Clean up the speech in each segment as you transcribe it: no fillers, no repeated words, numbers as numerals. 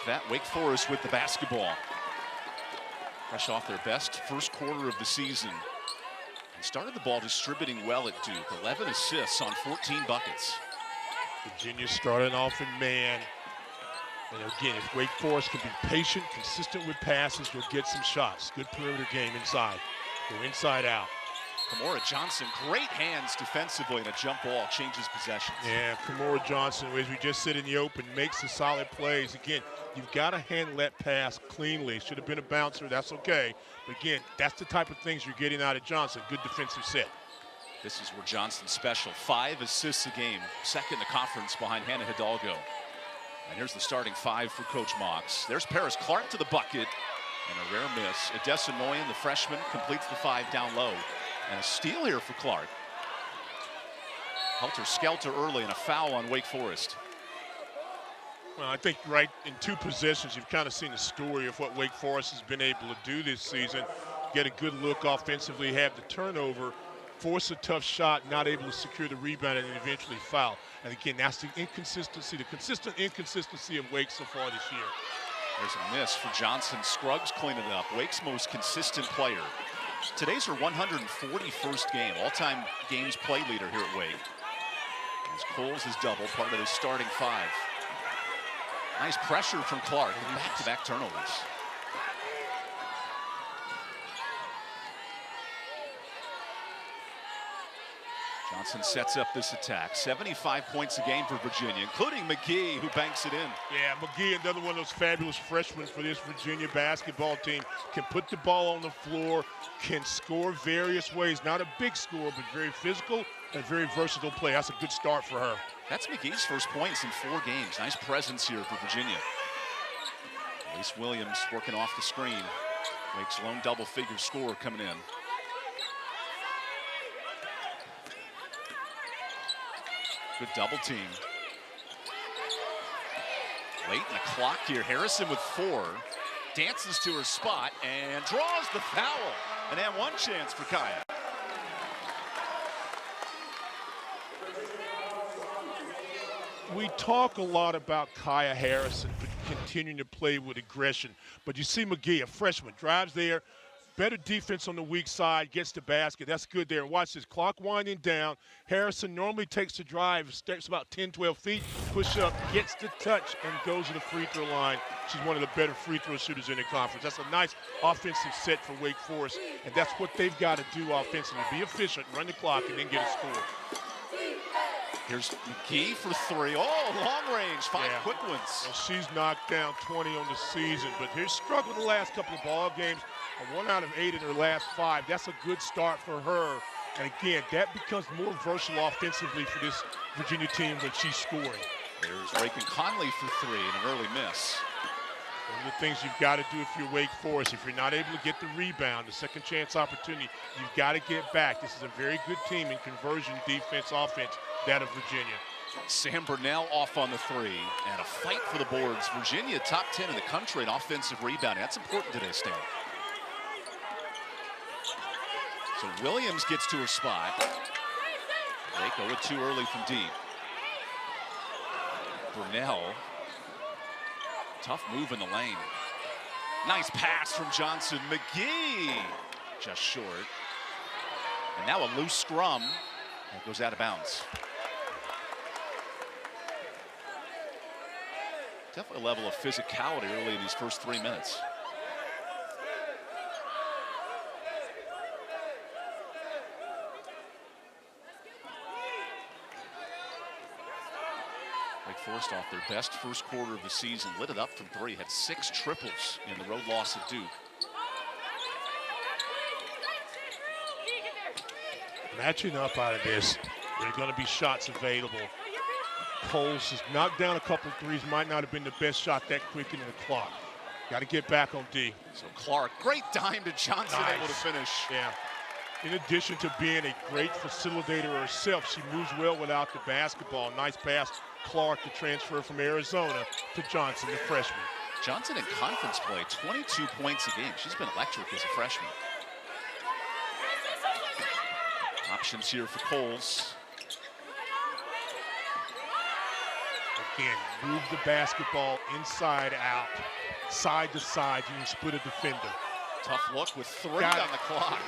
with that, Wake Forest with the basketball. Fresh off their best first quarter of the season. And started the ball distributing well at Duke. 11 assists on 14 buckets. Virginia starting off in man. And again, if Wake Forest can be patient, consistent with passes, you'll get some shots. Good perimeter game inside. Go inside out. Kymora Johnson, great hands defensively, and a jump ball changes possessions. Yeah, Kymora Johnson, as we just said in the open, makes the solid plays. Again, you've got to handle that pass cleanly. Should have been a bouncer, that's okay. But again, that's the type of things you're getting out of Johnson. Good defensive set. This is where Johnson's special. 5 assists a game, second in the conference behind Hannah Hidalgo. And here's the starting 5 for Coach Mox. There's Paris Clark to the bucket, and a rare miss. Odessa Noyan, the freshman, completes the 5 down low. And a steal here for Clark. Helter-skelter early and a foul on Wake Forest. Well, I think right in 2 possessions, you've kind of seen the story of what Wake Forest has been able to do this season. Get a good look offensively, have the turnover, force a tough shot, not able to secure the rebound, and then eventually foul. And again, that's the inconsistency, the consistent inconsistency of Wake so far this year. There's a miss for Johnson. Scruggs cleaning it up. Wake's most consistent player. Today's her 141st game, all-time games play leader here at Wake. As Coles is double, part of his starting 5. Nice pressure from Clark, back-to-back turnovers. Johnson sets up this attack. 75 points a game for Virginia, including McGhee, who banks it in. Yeah, McGhee, another one of those fabulous freshmen for this Virginia basketball team. Can put the ball on the floor, can score various ways. Not a big score, but very physical and very versatile play. That's a good start for her. That's McGee's first points in 4 games. Nice presence here for Virginia. Elise Williams working off the screen. Wake's lone double-figure score coming in. Good double team. Late in the clock here. Harrison with 4. Dances to her spot and draws the foul. And then one chance for Kaya. We talk a lot about Kaya Harrison continuing to play with aggression. But you see McGhee, a freshman, drives there. Better defense on the weak side, gets the basket. That's good there. And watch this, clock winding down. Harrison normally takes the drive, steps about 10, 12 feet, push up, gets the touch, and goes to the free throw line. She's one of the better free throw shooters in the conference. That's a nice offensive set for Wake Forest, and that's what they've got to do offensively. Be efficient, run the clock, and then get a score. Here's McGhee for 3. Oh, long range, 5 quick ones. And she's knocked down 20 on the season, but here's struggled the last couple of ball games. 1 out of 8 in her last 5. That's a good start for her. And again, that becomes more versatile offensively for this Virginia team when she's scoring. There's Raken Conley for 3 and an early miss. One of the things you've got to do if you're Wake Forest, if you're not able to get the rebound, the second chance opportunity, you've got to get back. This is a very good team in conversion, defense, offense, that of Virginia. Sam Burnell off on the 3, and a fight for the boards. Virginia top 10 in the country in offensive rebounding. That's important today, Stan. So Williams gets to her spot. They go with 2 early from deep. Burnell. Tough move in the lane. Nice pass from Johnson. McGhee just short. And now a loose scrum that goes out of bounds. Definitely a level of physicality early in these first 3 minutes. Wake Forest off their best first quarter of the season, lit it up from 3, had 6 triples in the road loss at Duke. Matching up out of this, there are going to be shots available. Coles has knocked down a couple of threes, might not have been the best shot that quick into the clock. Got to get back on D. So Clark, great dime to Johnson, nice. Able to finish. Yeah. In addition to being a great facilitator herself, she moves well without the basketball. Nice pass, Clark, the transfer from Arizona to Johnson, the freshman. Johnson in conference play, 22 points a game. She's been electric as a freshman. Options here for Coles. Again, move the basketball inside out, side to side, you can split a defender. Tough look with 3 on the clock.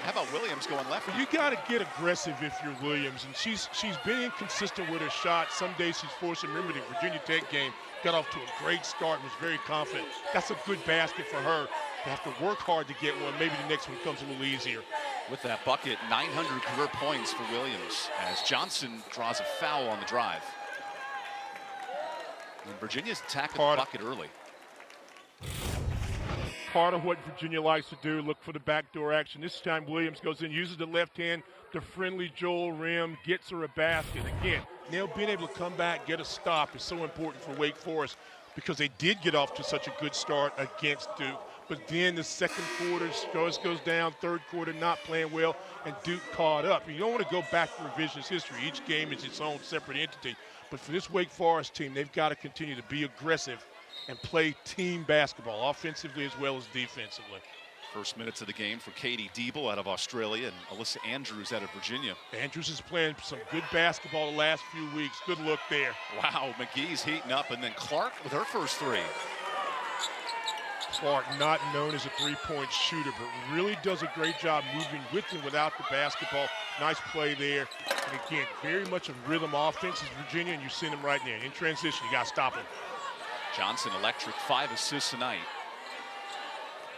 How about Williams going left? You got to get aggressive if you're Williams, and she's been inconsistent with her shot. Some days she's forcing. Remember the Virginia Tech game, got off to a great start and was very confident. That's a good basket for her. They have to work hard to get one. Maybe the next one comes a little easier. With that bucket, 900 career points for Williams as Johnson draws a foul on the drive. And Virginia's attacking the bucket early. Part of what Virginia likes to do, look for the backdoor action. This time Williams goes in, uses the left hand, the friendly Joel rim, gets her a basket. Again, now being able to come back, get a stop is so important for Wake Forest because they did get off to such a good start against Duke. But then the second quarter goes down, third quarter not playing well, and Duke caught up. You don't want to go back to revisionist history. Each game is its own separate entity. But for this Wake Forest team, they've got to continue to be aggressive and play team basketball, offensively as well as defensively. First minutes of the game for Katie Deeble out of Australia and Alyssa Andrews out of Virginia. Andrews is playing some good basketball the last few weeks. Good look there. Wow, McGhee's heating up, and then Clark with her first 3. Clark, not known as a three-point shooter, but really does a great job moving with and without the basketball. Nice play there. And again, very much of rhythm offense is Virginia, and you've seen them right there. In transition, you got to stop them. Johnson electric, 5 assists tonight.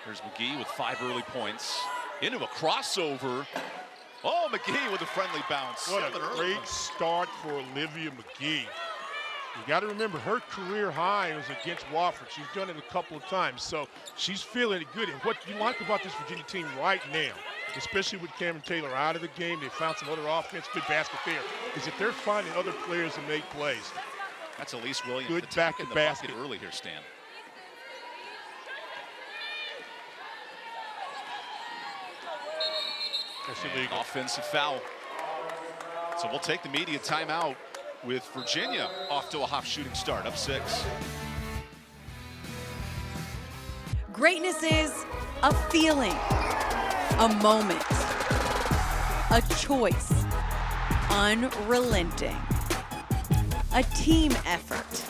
There's McGhee with 5 early points. Into a crossover. Oh, McGhee with a friendly bounce. What a great start for Olivia McGhee. You got to remember, her career high was against Wofford. She's done it a couple of times, so she's feeling it good. And what you like about this Virginia team right now, especially with Cameron Taylor out of the game, they found some other offense, good basket there, is that they're finding other players to make plays. That's Elise Williams. Good back to basket early here, Stan. That's illegal. Offensive foul. So we'll take the media timeout with Virginia off to a hot shooting start, up 6. Greatness is a feeling, a moment, a choice, unrelenting. A team effort.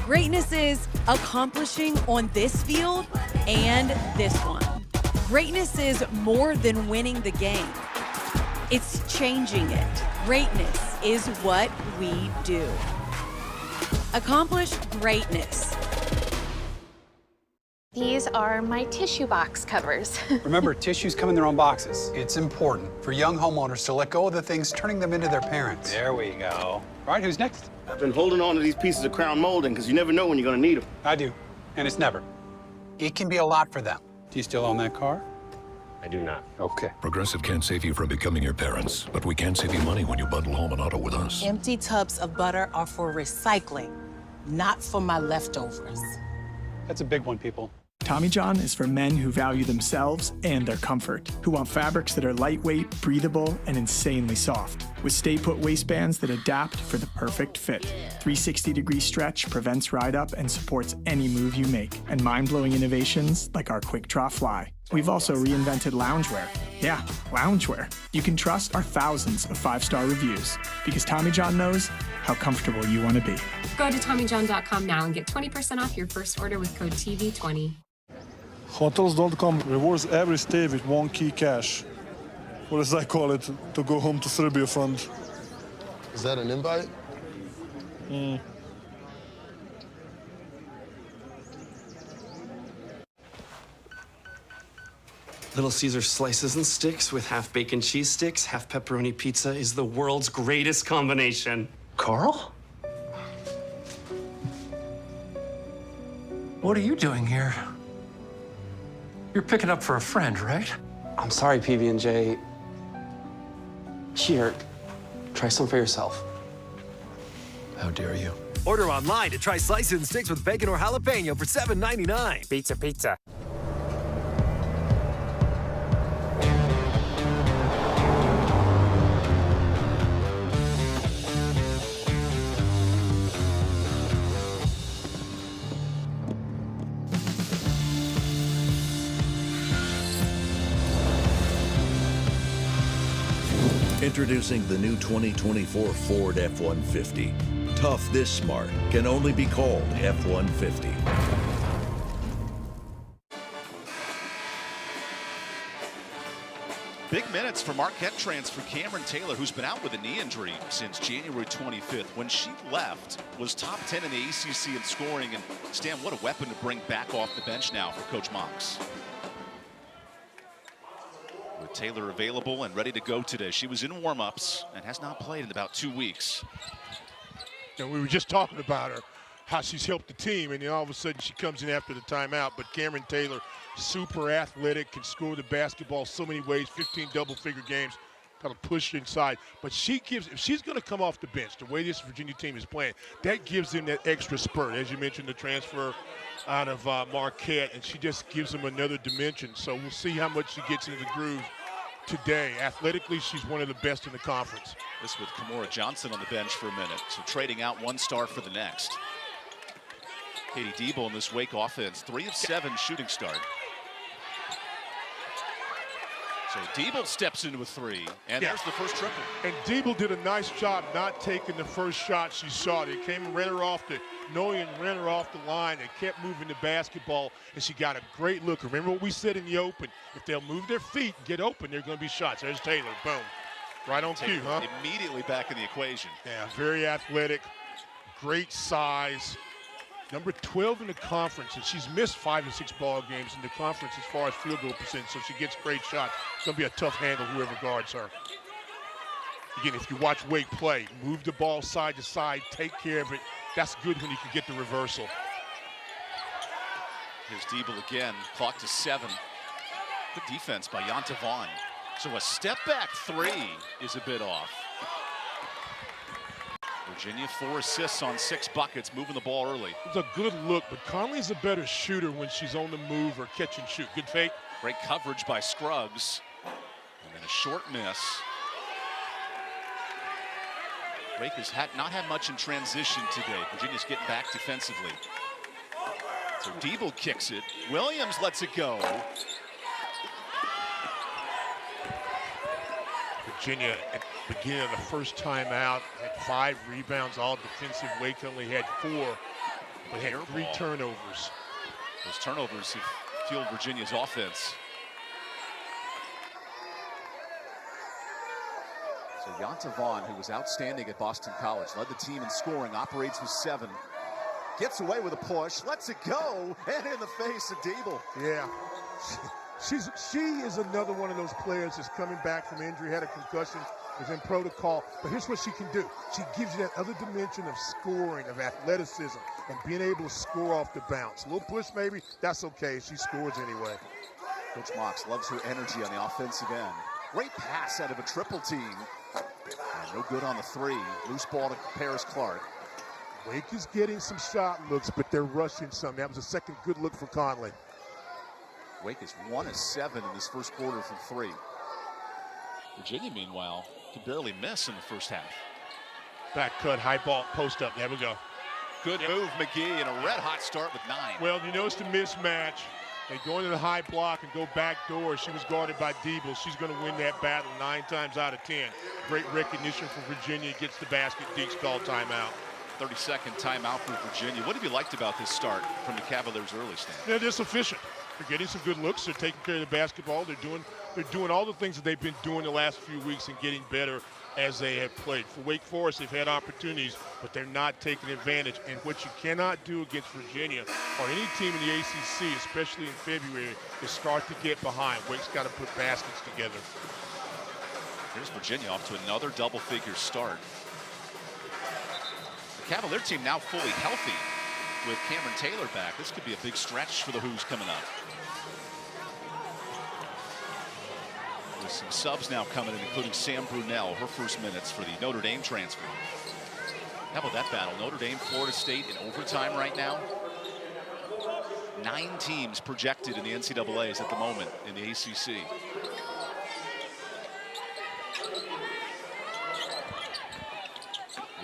Greatness is accomplishing on this field and this one. Greatness is more than winning the game. It's changing it. Greatness is what we do. Accomplish greatness. These are my tissue box covers. Remember, tissues come in their own boxes. It's important for young homeowners to let go of the things turning them into their parents. There we go. All right, who's next? I've been holding on to these pieces of crown molding because you never know when you're going to need them. I do, and it's never. It can be a lot for them. Do you still own that car? I do not. Okay. Progressive can't save you from becoming your parents, but we can save you money when you bundle home and auto with us. Empty tubs of butter are for recycling, not for my leftovers. That's a big one, people. Tommy John is for men who value themselves and their comfort, who want fabrics that are lightweight, breathable, and insanely soft, with stay-put waistbands that adapt for the perfect fit. 360-degree stretch prevents ride-up and supports any move you make, and mind-blowing innovations like our Quick Draw Fly. We've also reinvented loungewear. Yeah, loungewear. You can trust our thousands of 5-star reviews, because Tommy John knows how comfortable you want to be. Go to TommyJohn.com now and get 20% off your first order with code TV20. Hotels.com rewards every stay with 1 key cash. Or as I call it, to go home to Serbia fund. Is that an invite? Little Caesar slices and sticks with half bacon cheese sticks, half pepperoni pizza is the world's greatest combination. Carl? What are you doing here? You're picking up for a friend, right? I'm sorry, PB&J. Here, try some for yourself. How dare you? Order online to try slices and sticks with bacon or jalapeno for $7.99. Pizza, pizza. Introducing the new 2024 Ford F-150. Tough this smart can only be called F-150. Big minutes for Marquette transfer Cameron Taylor, who's been out with a knee injury since January 25th. When she left, was top 10 in the ACC in scoring. And Stan, what a weapon to bring back off the bench now for Coach Mox. With Taylor available and ready to go today. She was in warm-ups and has not played in about 2 weeks. And we were just talking about her, how she's helped the team, and then all of a sudden she comes in after the timeout. But Cameron Taylor, super athletic, can score the basketball so many ways, 15 double-figure games, kind of push inside. But she gives, if she's going to come off the bench, the way this Virginia team is playing, that gives them that extra spurt. As you mentioned, the transfer out of Marquette, and she just gives them another dimension. So we'll see how much she gets into the groove today. Athletically, she's one of the best in the conference. This with Kymora Johnson on the bench for a minute. So trading out one star for the next. Katie Deeble in this Wake offense, 3 of 7 shooting start. So Deeble steps into a 3, and there's the first triple. And Deeble did a nice job not taking the first shot she shot. It came and ran her off the line and kept moving the basketball, and she got a great look. Remember what we said in the open, if they'll move their feet and get open, they're going to be shots. There's Taylor, boom. Right on cue, huh? Immediately back in the equation. Yeah, very athletic, great size. Number 12 in the conference, and she's missed 5 or 6 ball games in the conference as far as field goal percentage, so she gets great shots. It's going to be a tough handle, whoever guards her. Again, if you watch Wake play, move the ball side to side, take care of it. That's good when you can get the reversal. Here's Deeble again, clock to 7. Good defense by Yonta Vaughn. So a step back 3 is a bit off. Virginia 4 assists on 6 buckets, moving the ball early. It's a good look, but Conley's a better shooter when she's on the move or catch and shoot. Good fake. Great coverage by Scruggs. And then a short miss. Wake has not had much in transition today. Virginia's getting back defensively. So Deeble kicks it. Williams lets it go. Virginia at the beginning of the first time out had 5 rebounds, all defensive. Wake only had 4, but had 3 turnovers. Those turnovers have fueled Virginia's offense. So Yonta Vaughn, who was outstanding at Boston College, led the team in scoring, operates with 7. Gets away with a push, lets it go, and in the face of Deeble. Yeah. She is another one of those players that's coming back from injury, had a concussion, was in protocol. But here's what she can do. She gives you that other dimension of scoring, of athleticism, and being able to score off the bounce. A little push maybe, that's okay. She scores anyway. Coach Mox loves her energy on the offensive end. Great pass out of a triple team. And no good on the 3. Loose ball to Paris Clark. Wake is getting some shot looks, but they're rushing some. That was a second good look for Conley. Wake is 1 of 7 in this first quarter from 3. Virginia, meanwhile, can barely miss in the first half. Back cut, high ball, post up. There we go. Good move, McGhee, and a red-hot start with 9. Well, you notice the mismatch. They go into the high block and go back door. She was guarded by Deeble. She's going to win that battle 9 times out of 10. Great recognition for Virginia. Gets the basket. Deeks called timeout. 30-second timeout for Virginia. What have you liked about this start from the Cavaliers early, Stan? They're just efficient. They're getting some good looks. They're taking care of the basketball. They're doing all the things that they've been doing the last few weeks and getting better as they have played. For Wake Forest, they've had opportunities, but they're not taking advantage. And what you cannot do against Virginia or any team in the ACC, especially in February, is start to get behind. Wake's got to put baskets together. Here's Virginia off to another double-figure start. The Cavalier team now fully healthy with Cameron Taylor back. This could be a big stretch for the Hoos coming up. With some subs now coming in, including Sam Brunell, her first minutes for the Notre Dame transfer. How about that battle? Notre Dame, Florida State in overtime right now. 9 teams projected in the NCAAs at the moment in the ACC.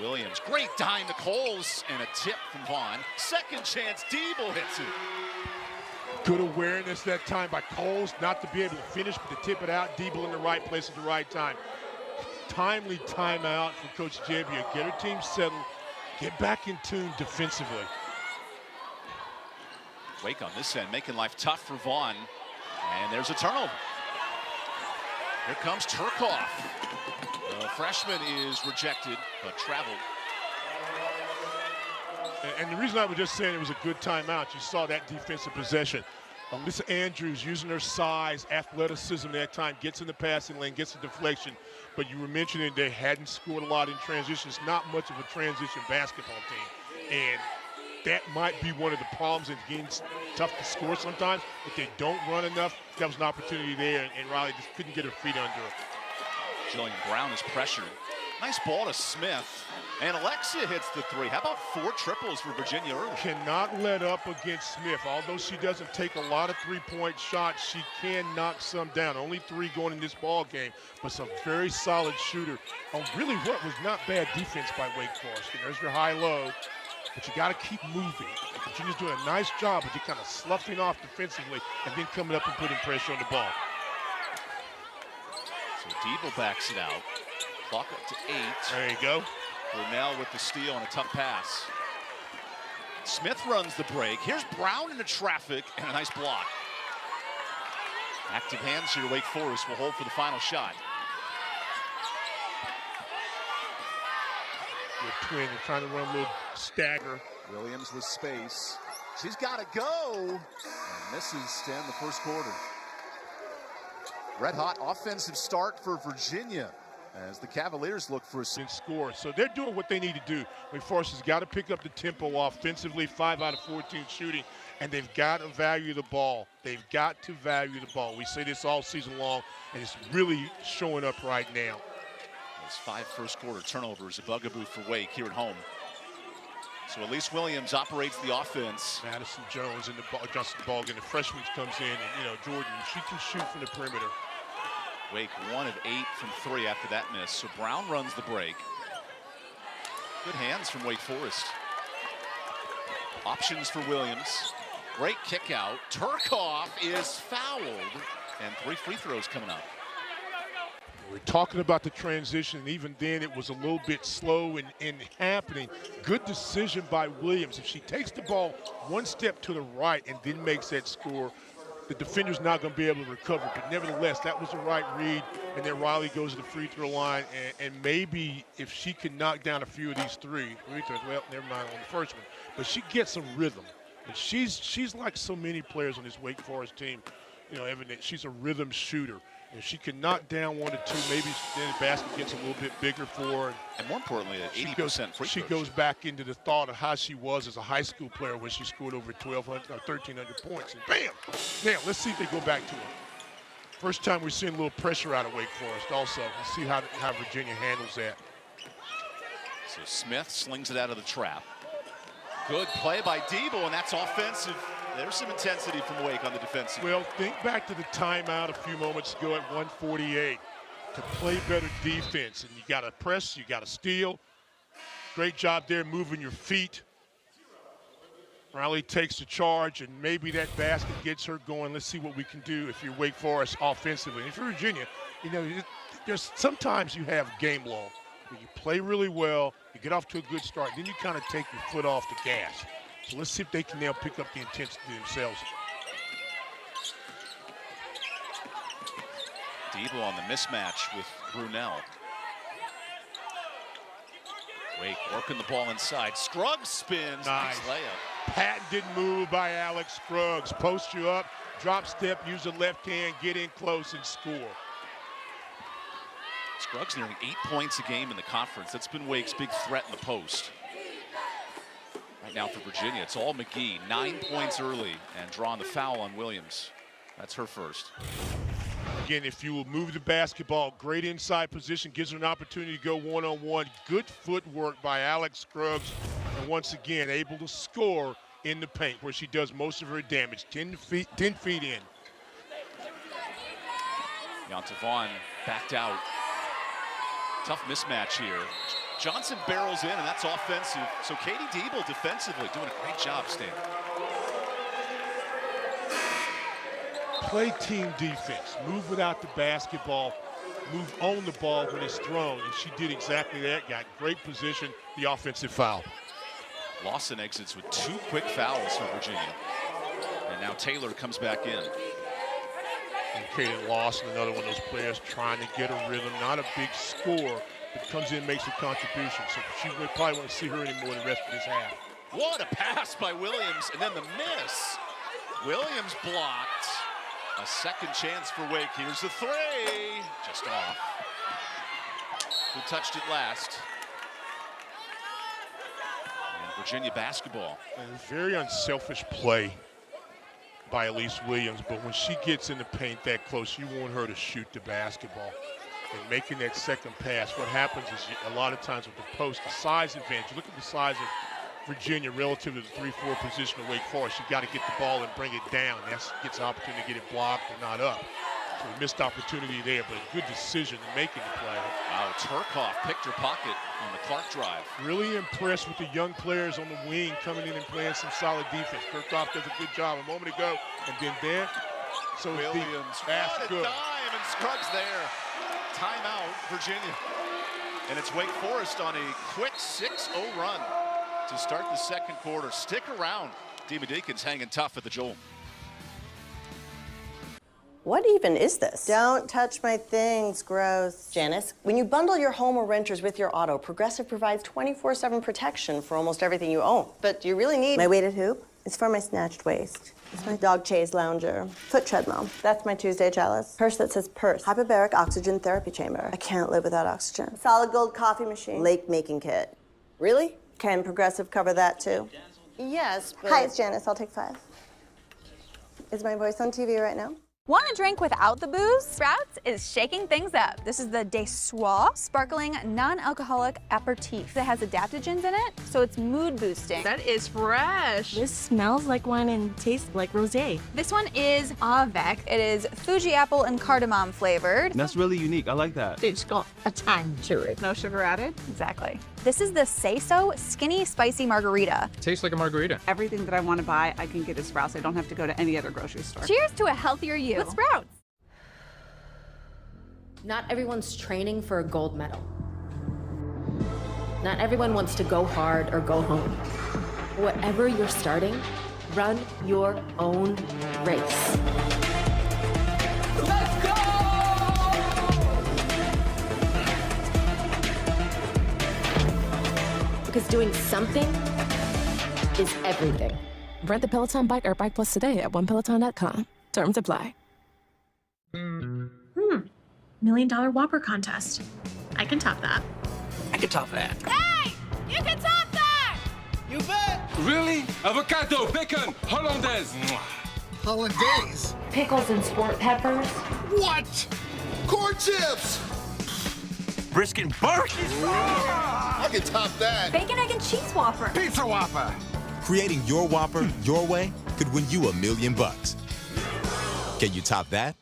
Williams, great dime to Coles, and a tip from Vaughn. Second chance, Deeble hits it. Good awareness that time by Coles, not to be able to finish, but to tip it out. Deeble in the right place at the right time. timely timeout for Coach Jebbia. Get her team settled, get back in tune defensively. Wake on this end, making life tough for Vaughn. And there's a turnover. Here comes Turcoff. The freshman is rejected, but traveled. And the reason I was just saying it was a good timeout, you saw that defensive possession. Alyssa Andrews using her size, athleticism that time, gets in the passing lane, gets a deflection. But you were mentioning they hadn't scored a lot in transition. It's not much of a transition basketball team. And that might be one of the problems in getting tough to score sometimes. If they don't run enough, that was an opportunity there, and Riley just couldn't get her feet under her. Jillian Brown is pressured. Nice ball to Smith. And Alexia hits the three. How about 4 triples for Virginia early? Cannot let up against Smith. Although she doesn't take a lot of three-point shots, she can knock some down. Only 3 going in this ball game, but some very solid shooter on really what was not bad defense by Wake Forest. And there's your high-low, but you got to keep moving. Virginia's doing a nice job of just kind of sloughing off defensively and then coming up and putting pressure on the ball. So Deeble backs it out. Clock up to 8. There you go. Brunel with the steal and a tough pass. Smith runs the break. Here's Brown into traffic and a nice block. Active hands here. Wake Forest will hold for the final shot. The twin, they're trying to run a little stagger. Williams with space. She's got to go. And misses to end the first quarter. Red hot offensive start for Virginia as the Cavaliers look for a score. So they're doing what they need to do. Wake Forest has got to pick up the tempo offensively, 5 out of 14 shooting, and they've got to value the ball. They've got to value the ball. We say this all season long, and it's really showing up right now. Those 5 first quarter turnovers, a bugaboo for Wake here at home. So Elise Williams operates the offense. Madison Jones in the ball, Johnson ball game. The freshman comes in, and Jordan, she can shoot from the perimeter. Wake 1 of 8 from 3 after that miss. So Brown runs the break. Good hands from Wake Forest. Options for Williams. Great kick out. Turcoff is fouled. And 3 free throws coming up. We're talking about the transition, and even then it was a little bit slow in happening. Good decision by Williams. If she takes the ball 1 step to the right and then makes that score, the defender's not going to be able to recover. But nevertheless, that was the right read. And then Riley goes to the free throw line. And maybe if she can knock down a few of these free throws, well, never mind on the first one. But she gets some rhythm. And she's like so many players on this Wake Forest team. Evident she's a rhythm shooter. If she can knock down 1 or 2, maybe then the basket gets a little bit bigger for her. And more importantly, 80% free throws. She goes back into the thought of how she was as a high school player when she scored over 1,200 or 1,300 points. And bam! Now, let's see if they go back to it. First time we're seeing a little pressure out of Wake Forest also. Let's see how Virginia handles that. So Smith slings it out of the trap. Good play by Deeble, and that's offensive. There's some intensity from Wake on the defensive. Well, think back to the timeout a few moments ago at 1:48 to play better defense. And you got to press, you got to steal. Great job there moving your feet. Riley takes the charge, and maybe that basket gets her going. Let's see what we can do if you're Wake Forest offensively. And if you're Virginia, there's sometimes you have game law. You play really well, you get off to a good start, then you kind of take your foot off the gas. So let's see if they can now pick up the intensity themselves. Deeble on the mismatch with Brunel. Wake working the ball inside. Scruggs spins. Nice layup. Patented move by Alex Scruggs. Post you up, drop step, use the left hand, get in close and score. Scruggs nearing 8 points a game in the conference. That's been Wake's big threat in the post. Right now for Virginia, it's all McGhee. 9 points early and drawing the foul on Williams. That's her first. Again, if you will move the basketball, great inside position, gives her an opportunity to go one-on-one. Good footwork by Alex Scruggs. And once again, able to score in the paint where she does most of her damage, 10 feet in. Yonta Vaughn backed out. Tough mismatch here. Johnson barrels in, and that's offensive. So Katie Deeble defensively doing a great job, Stan. Play team defense. Move without the basketball. move on the ball when it's thrown, and she did exactly that. Got great position, the offensive foul. Lawson exits with 2 quick fouls for Virginia. And now Taylor comes back in. And Kaden Lawson, another one of those players trying to get a rhythm, not a big score, but comes in, makes a contribution. So she would probably want to see her anymore the rest of this half. What a pass by Williams, and then the miss. Williams blocked. A second chance for Wake. Here's the 3. Just off. Who touched it last? And Virginia basketball. And very unselfish play by Elise Williams, but when she gets in the paint that close, you want her to shoot the basketball. And making that second pass, what happens is a lot of times with the post, the size advantage. Look at the size of Virginia relative to the 3-4 position of Wake Forest. You've got to get the ball and bring it down. That gets an opportunity to get it blocked or not up. So a missed opportunity there, but a good decision in making the play. Wow, Turcoff picked her pocket on the Clark drive. Really impressed with the young players on the wing coming in and playing some solid defense. Turcoff does a good job a moment ago, and then there. So Williams, that's what a good. dime, and Scruggs there. Timeout, Virginia. And it's Wake Forest on a quick 6-0 run to start the second quarter. Stick around. Demon Deacons hanging tough at the Joel. What even is this? Don't touch my things, gross. Janice, when you bundle your home or renters with your auto, Progressive provides 24/7 protection for almost everything you own. But do you really need my weighted hoop? It's for my snatched waist. It's my dog chaise lounger, foot treadmill. That's my Tuesday chalice. Purse that says purse. Hyperbaric oxygen therapy chamber. I can't live without oxygen. Solid gold coffee machine. Lake making kit. Really? Can Progressive cover that too? Yes, but... Hi, it's Janice. I'll take 5. Is my voice on TV right now? Want a drink without the booze? Sprouts is shaking things up. This is the De Soir sparkling non-alcoholic aperitif that has adaptogens in it, so it's mood boosting. That is fresh. This smells like wine and tastes like rosé. This one is Avec. It is Fuji apple and cardamom flavored. That's really unique. I like that. It's got a tang to it. No sugar added? Exactly. This is the Say So Skinny Spicy Margarita. Tastes like a margarita. Everything that I want to buy, I can get at Sprouts. I don't have to go to any other grocery store. Cheers to a healthier you with Sprouts. Not everyone's training for a gold medal. Not everyone wants to go hard or go home. Whatever you're starting, run your own race. Let's go! Because doing something is everything. Rent the Peloton bike or Bike Plus today at onepeloton.com. Terms apply. $1 million Whopper contest. I can top that. I can top that. Hey! You can top that! You bet! Really? Avocado, bacon, hollandaise. Hollandaise? Pickles and sport peppers. What? Corn chips! Brisket and barbecue. I can top that. Bacon, egg, and cheese Whopper. Pizza Whopper. Creating your Whopper your way could win you $1 million. Can you top that?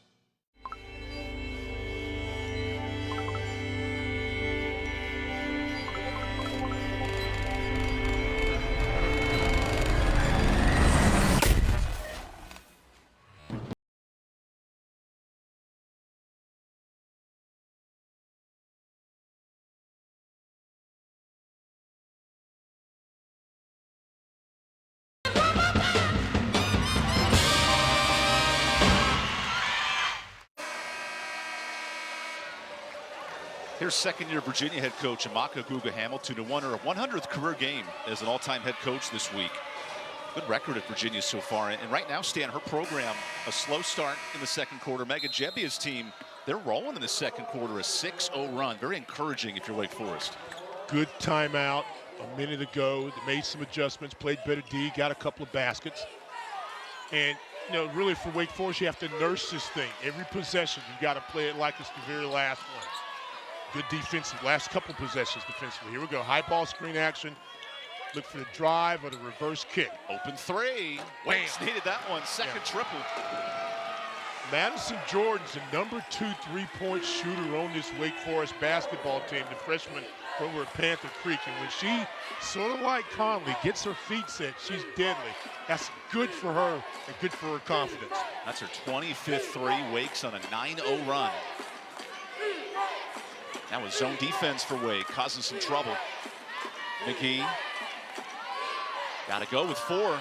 Here's second-year Virginia head coach Amaka Guga-Hamilton, who won her 100th career game as an all-time head coach this week. Good record at Virginia so far. And right now, Stan, her program, a slow start in the second quarter. Megan Jebbia's team, they're rolling in the second quarter, a 6-0 run. Very encouraging if you're Wake Forest. Good timeout a minute ago. They made some adjustments, played better D, got a couple of baskets. And, you know, really for Wake Forest, you have to nurse this thing. Every possession, you got to play it like it's the very last one. Good defensive, last couple possessions defensively. Here we go, high ball screen action. Look for the drive or the reverse kick. Open 3. Wake's needed that one, second triple. Madison Jordan's the number 2 3-point shooter on this Wake Forest basketball team, the freshman over at Panther Creek. And when she, sort of like Conley, gets her feet set, she's deadly. That's good for her and good for her confidence. That's her 25th 3. Wake's on a 9-0 run. That was zone defense for Wake, causing some trouble. McGhee. Got to go with 4.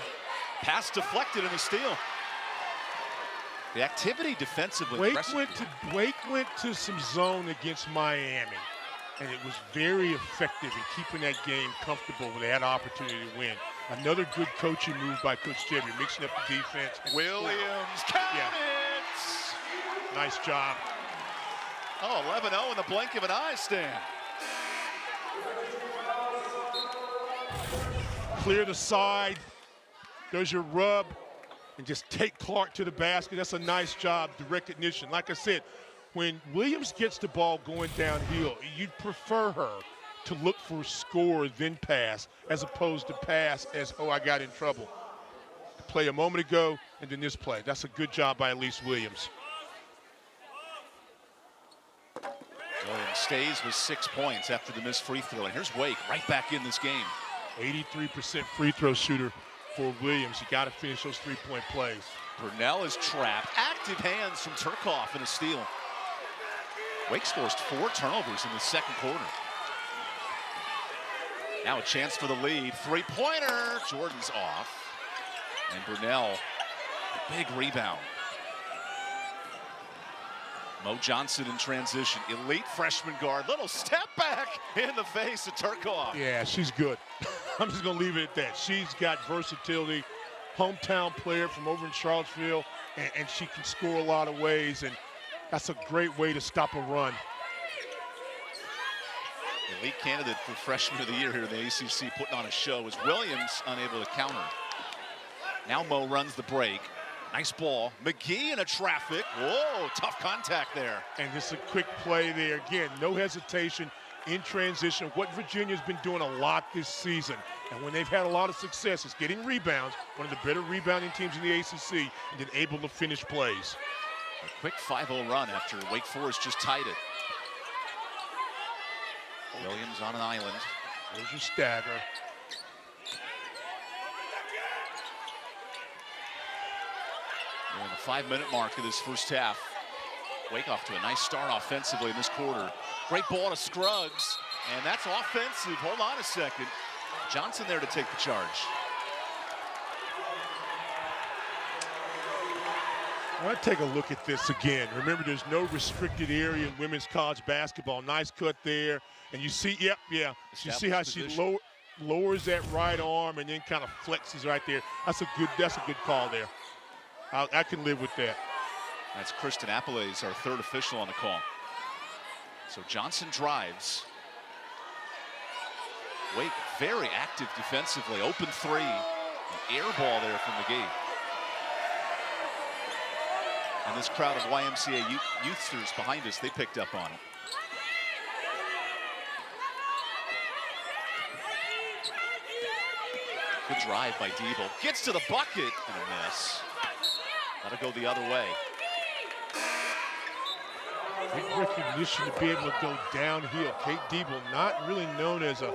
Pass deflected and a steal. The activity defensively. Wake went to some zone against Miami, and it was very effective in keeping that game comfortable when they had an opportunity to win. Another good coaching move by Coach Jebby, mixing up the defense. Williams, count it! Nice job. Oh, 11-0 in the blink of an eye, Stan. Clear the side. There's your rub. And just take Clark to the basket. That's a nice job, the recognition. Like I said, when Williams gets the ball going downhill, you'd prefer her to look for a score, then pass, as opposed to pass as, oh, I got in trouble. The play a moment ago, and then this play. That's a good job by Elise Williams. Williams stays with 6 points after the missed free throw. And here's Wake right back in this game. 83% free throw shooter for Williams. You got to finish those three-point plays. Burnell is trapped. Active hands from Turcoff and a steal. Wake scores 4 turnovers in the second quarter. Now a chance for the lead. Three-pointer. Jordan's off. And Burnell, a big rebound. Mo Johnson in transition. Elite freshman guard. Little step back in the face of Turcoff. Yeah, she's good. I'm just going to leave it at that. She's got versatility. Hometown player from over in Charlottesville, and she can score a lot of ways, and that's a great way to stop a run. Elite candidate for freshman of the year here in the ACC, putting on a show, as Williams unable to counter. Now Mo runs the break. Nice ball. McGhee in a traffic. Whoa, tough contact there. And just a quick play there. Again, no hesitation in transition. What Virginia's been doing a lot this season, and when they've had a lot of success, is getting rebounds, one of the better rebounding teams in the ACC, and then able to finish plays. A quick 5-0 run after Wake Forest just tied it. Williams on an island. There's your stagger. We're on the 5-minute mark of this first half. Wake off to a nice start offensively in this quarter. Great ball to Scruggs, and that's offensive. Hold on a second. Johnson there to take the charge. I want to take a look at this again. Remember, there's no restricted area in women's college basketball. Nice cut there. And you see, you see how she lowers that right arm and then kind of flexes right there. That's a good call there. I can live with that. That's Kristen Appelais, our third official on the call. So Johnson drives. Wake very active defensively. Open three. An air ball there from McGhee. And this crowd of YMCA youthsters behind us, they picked up on it. Good drive by Deeble. Gets to the bucket and a miss. That'll go the other way. Big recognition to be able to go downhill. Kate Deeble, not really known as a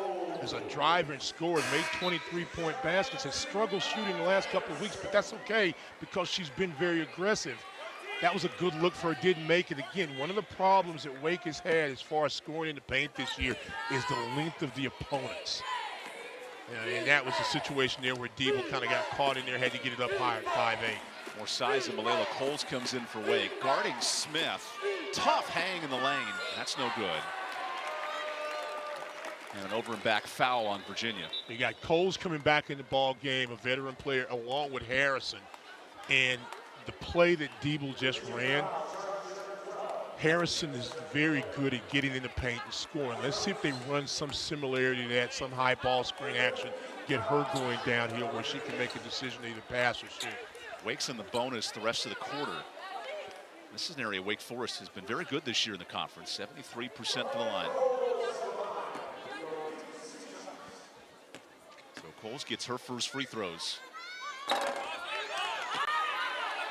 driver and scorer, made 23-point baskets, has struggled shooting the last couple of weeks, but that's okay because she's been very aggressive. That was a good look for her, didn't make it. Again, one of the problems that Wake has had as far as scoring in the paint this year is the length of the opponents. And that was the situation there where Deeble kind of got caught in there, had to get it up higher at 5'8". More size, and Malayla Coles comes in for Wake. Guarding Smith. Tough hang in the lane. That's no good. And an over and back foul on Virginia. You got Coles coming back in the ball game, a veteran player, along with Harrison. And the play that Deeble just ran, Harrison is very good at getting in the paint and scoring. Let's see if they run some similarity to that, some high ball screen action, get her going downhill where she can make a decision to either pass or shoot. Wake's in the bonus the rest of the quarter. This is an area Wake Forest has been very good this year in the conference, 73% from the line. So Coles gets her first free throws.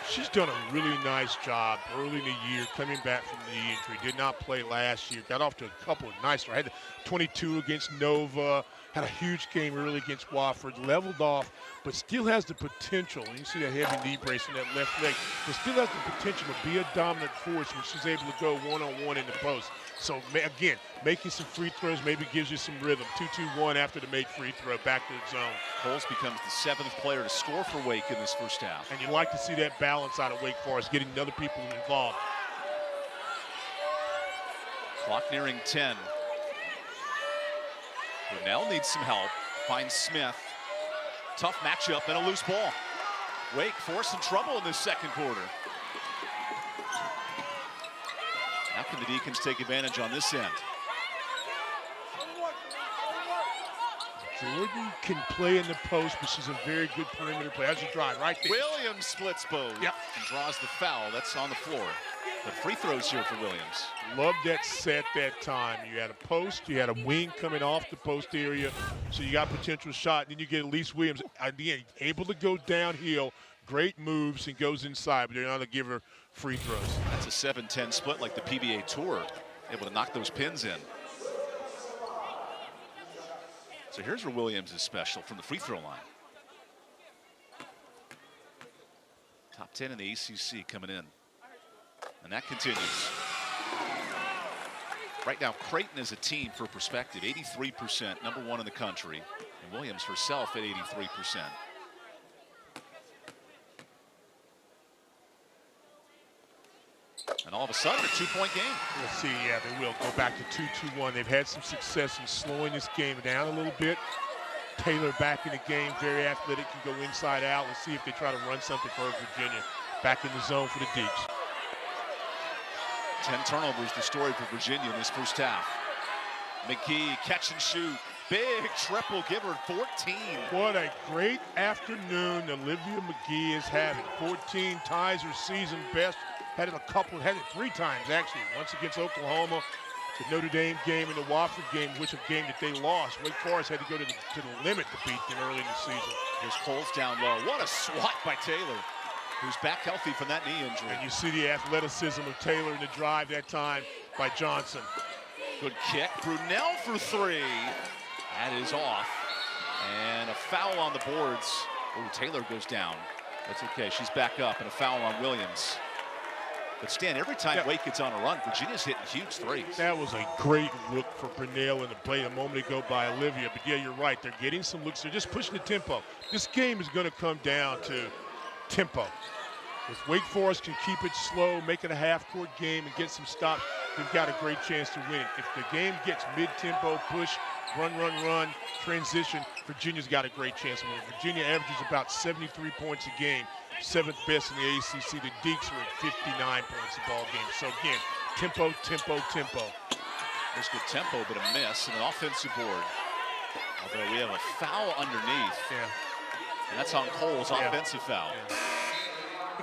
She's done a really nice job early in the year coming back from the injury. Did not play last year. Got off to a couple of nice. Had 22 against Nova. Had a huge game early against Wofford. Leveled off, but still has the potential. You see that heavy knee brace in that left leg. But still has the potential to be a dominant force when she's able to go one-on-one in the post. So, again, making some free throws maybe gives you some rhythm. 2-2-1 after the made free throw, back to the zone. Coles becomes the 7th player to score for Wake in this first half. And you like to see that balance out of Wake Forest, getting other people involved. Clock nearing 10. Brunel needs some help. Finds Smith. Tough matchup and a loose ball. Wake forcing trouble in this second quarter. How can the Deacons take advantage on this end? Jordan can play in the post, but she's a very good perimeter player. That's a drive right there. Williams splits both. Yep. And draws the foul. That's on the floor. But free throws here for Williams. Loved that set that time. You had a post, you had a wing coming off the post area, so you got potential shot. Then you get Elise Williams, again, able to go downhill, great moves, and goes inside, but they're not going to give her free throws. That's a 7-10 split like the PBA Tour, able to knock those pins in. So here's where Williams is special from the free throw line. Top 10 in the ACC coming in. And that continues. Right now, Creighton is a team for perspective, 83%, #1 in the country. And Williams herself at 83%. And all of a sudden, a 2-point game. We'll see, yeah, they will go back to 2-2-1. They've had some success in slowing this game down a little bit. Taylor back in the game, very athletic, can go inside out. Let's see if they try to run something for Virginia. Back in the zone for the Deeps. 10 turnovers, the story for Virginia in this first half. McGhee, catch and shoot. Big triple, give her 14. What a great afternoon Olivia McGhee is having. 14 ties her season best. Had it 3 times actually. Once against Oklahoma, the Notre Dame game, and the Wofford game, which a game that they lost. Wake Forest had to go to the limit to beat them early in the season. Here's Coles down low. What a swat by Taylor, who's back healthy from that knee injury. And you see the athleticism of Taylor in the drive that time by Johnson. Good kick. Brunel for 3. That is off. And a foul on the boards. Oh, Taylor goes down. That's okay. She's back up, and a foul on Williams. But Stan, every time Wake gets on a run, Virginia's hitting huge threes. That was a great look for Brunel in the play a moment ago by Olivia. But yeah, you're right. They're getting some looks. They're just pushing the tempo. This game is going to come down to tempo. If Wake Forest can keep it slow, make it a half-court game, and get some stops, they've got a great chance to win it. If the game gets mid-tempo, push, run, transition, Virginia's got a great chance to win. Virginia averages about 73 points a game, 7th best in the ACC. The Deacs are at 59 points a ball game. So again, tempo. There's good tempo, but a miss and an offensive board. Although we have a foul underneath. Yeah. And that's on Coles, offensive foul. Yeah.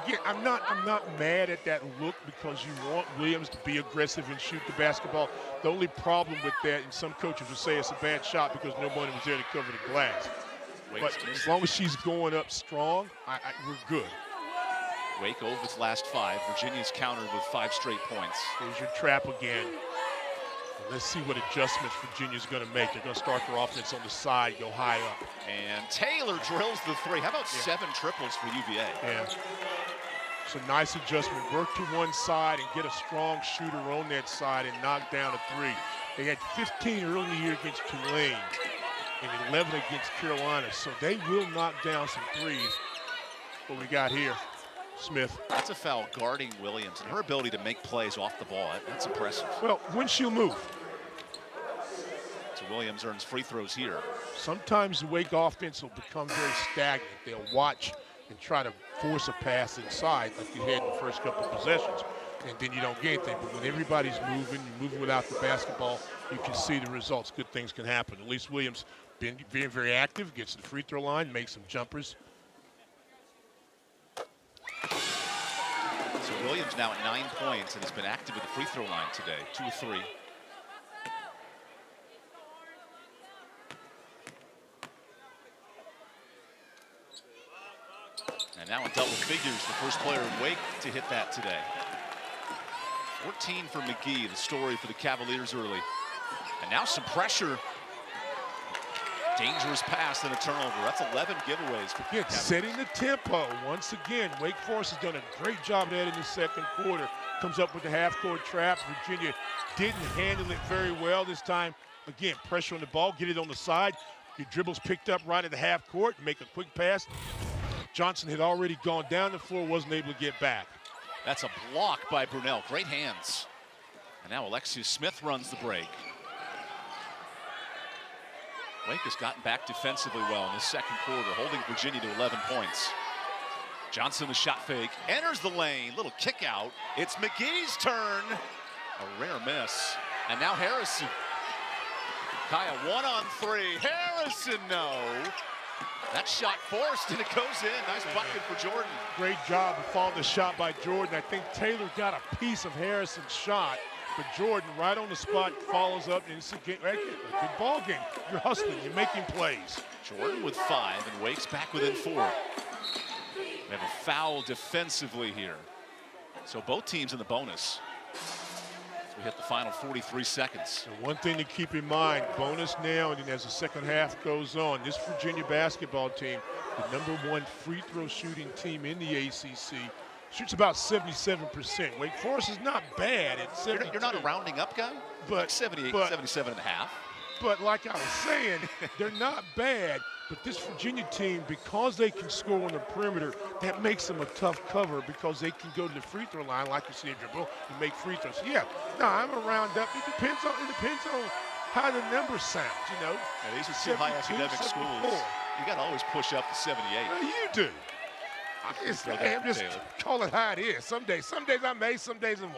Again, I'm not mad at that look because you want Williams to be aggressive and shoot the basketball. The only problem with that, and some coaches will say it's a bad shot because nobody was there to cover the glass. But as long as she's going up strong, we're good. Wake over its last 5. Virginia's countered with 5 straight points. There's your trap again. And let's see what adjustments Virginia's going to make. They're going to start their offense on the side, go high up. And Taylor drills the 3. How about 7 triples for UVA? Yeah. It's a nice adjustment. Work to one side and get a strong shooter on that side and knock down a 3. They had 15 early in the year against Tulane and 11 against Carolina, so they will knock down some 3s. What we got here, Smith. That's a foul guarding Williams, and her ability to make plays off the ball, that's impressive. Well, when she'll move. So Williams earns free throws here. Sometimes the Wake offense will become very stagnant. They'll watch and try to force a pass inside like you had in the first couple of possessions, and then you don't get anything. But when everybody's moving, you're moving without the basketball, you can see the results. Good things can happen. Elise Williams being very active, gets to the free throw line, makes some jumpers. So Williams now at 9 points and has been active at the free throw line today, 2 of 3. And now in double figures, the first player in Wake to hit that today. 14 for McGhee, the story for the Cavaliers early. And now some pressure. Dangerous pass and a turnover. That's 11 giveaways. Again, setting the tempo. Once again, Wake Forest has done a great job of that in the second quarter. Comes up with the half-court trap. Virginia didn't handle it very well this time. Again, pressure on the ball, get it on the side. Your dribbles picked up right at the half court, make a quick pass. Johnson had already gone down the floor, wasn't able to get back. That's a block by Brunell. Great hands. And now Alexia Smith runs the break. Wake has gotten back defensively well in the second quarter, holding Virginia to 11 points. Johnson, the shot fake, enters the lane, little kick out. It's McGhee's turn. A rare miss. And now Harrison. Kaya 1-on-3. Harrison, no. That shot forced, and it goes in. Nice bucket for Jordan. Great job of following the shot by Jordan. I think Taylor got a piece of Harrison's shot, but Jordan right on the spot follows up, and it's a good ball game. You're hustling, you're making plays. Jordan with 5, and Wake's back within 4. We have a foul defensively here. So both teams in the bonus. We hit the final 43 seconds. And one thing to keep in mind, bonus now, and then as the second half goes on, this Virginia basketball team, the #1 free throw shooting team in the ACC, shoots about 77%. Wake Forest is not bad at 72. You're not a rounding up guy? But like 78, 77.5. But like I was saying, they're not bad. But this Virginia team, because they can score on the perimeter, that makes them a tough cover because they can go to the free throw line, like you see in dribble, and make free throws. Yeah, no, I'm a round up. It depends on how the number sounds, you know. Yeah, these are two high academic schools. You got to always push up to 78. Well, you do. I'm just call it how it is. Some days I may, some days I won't.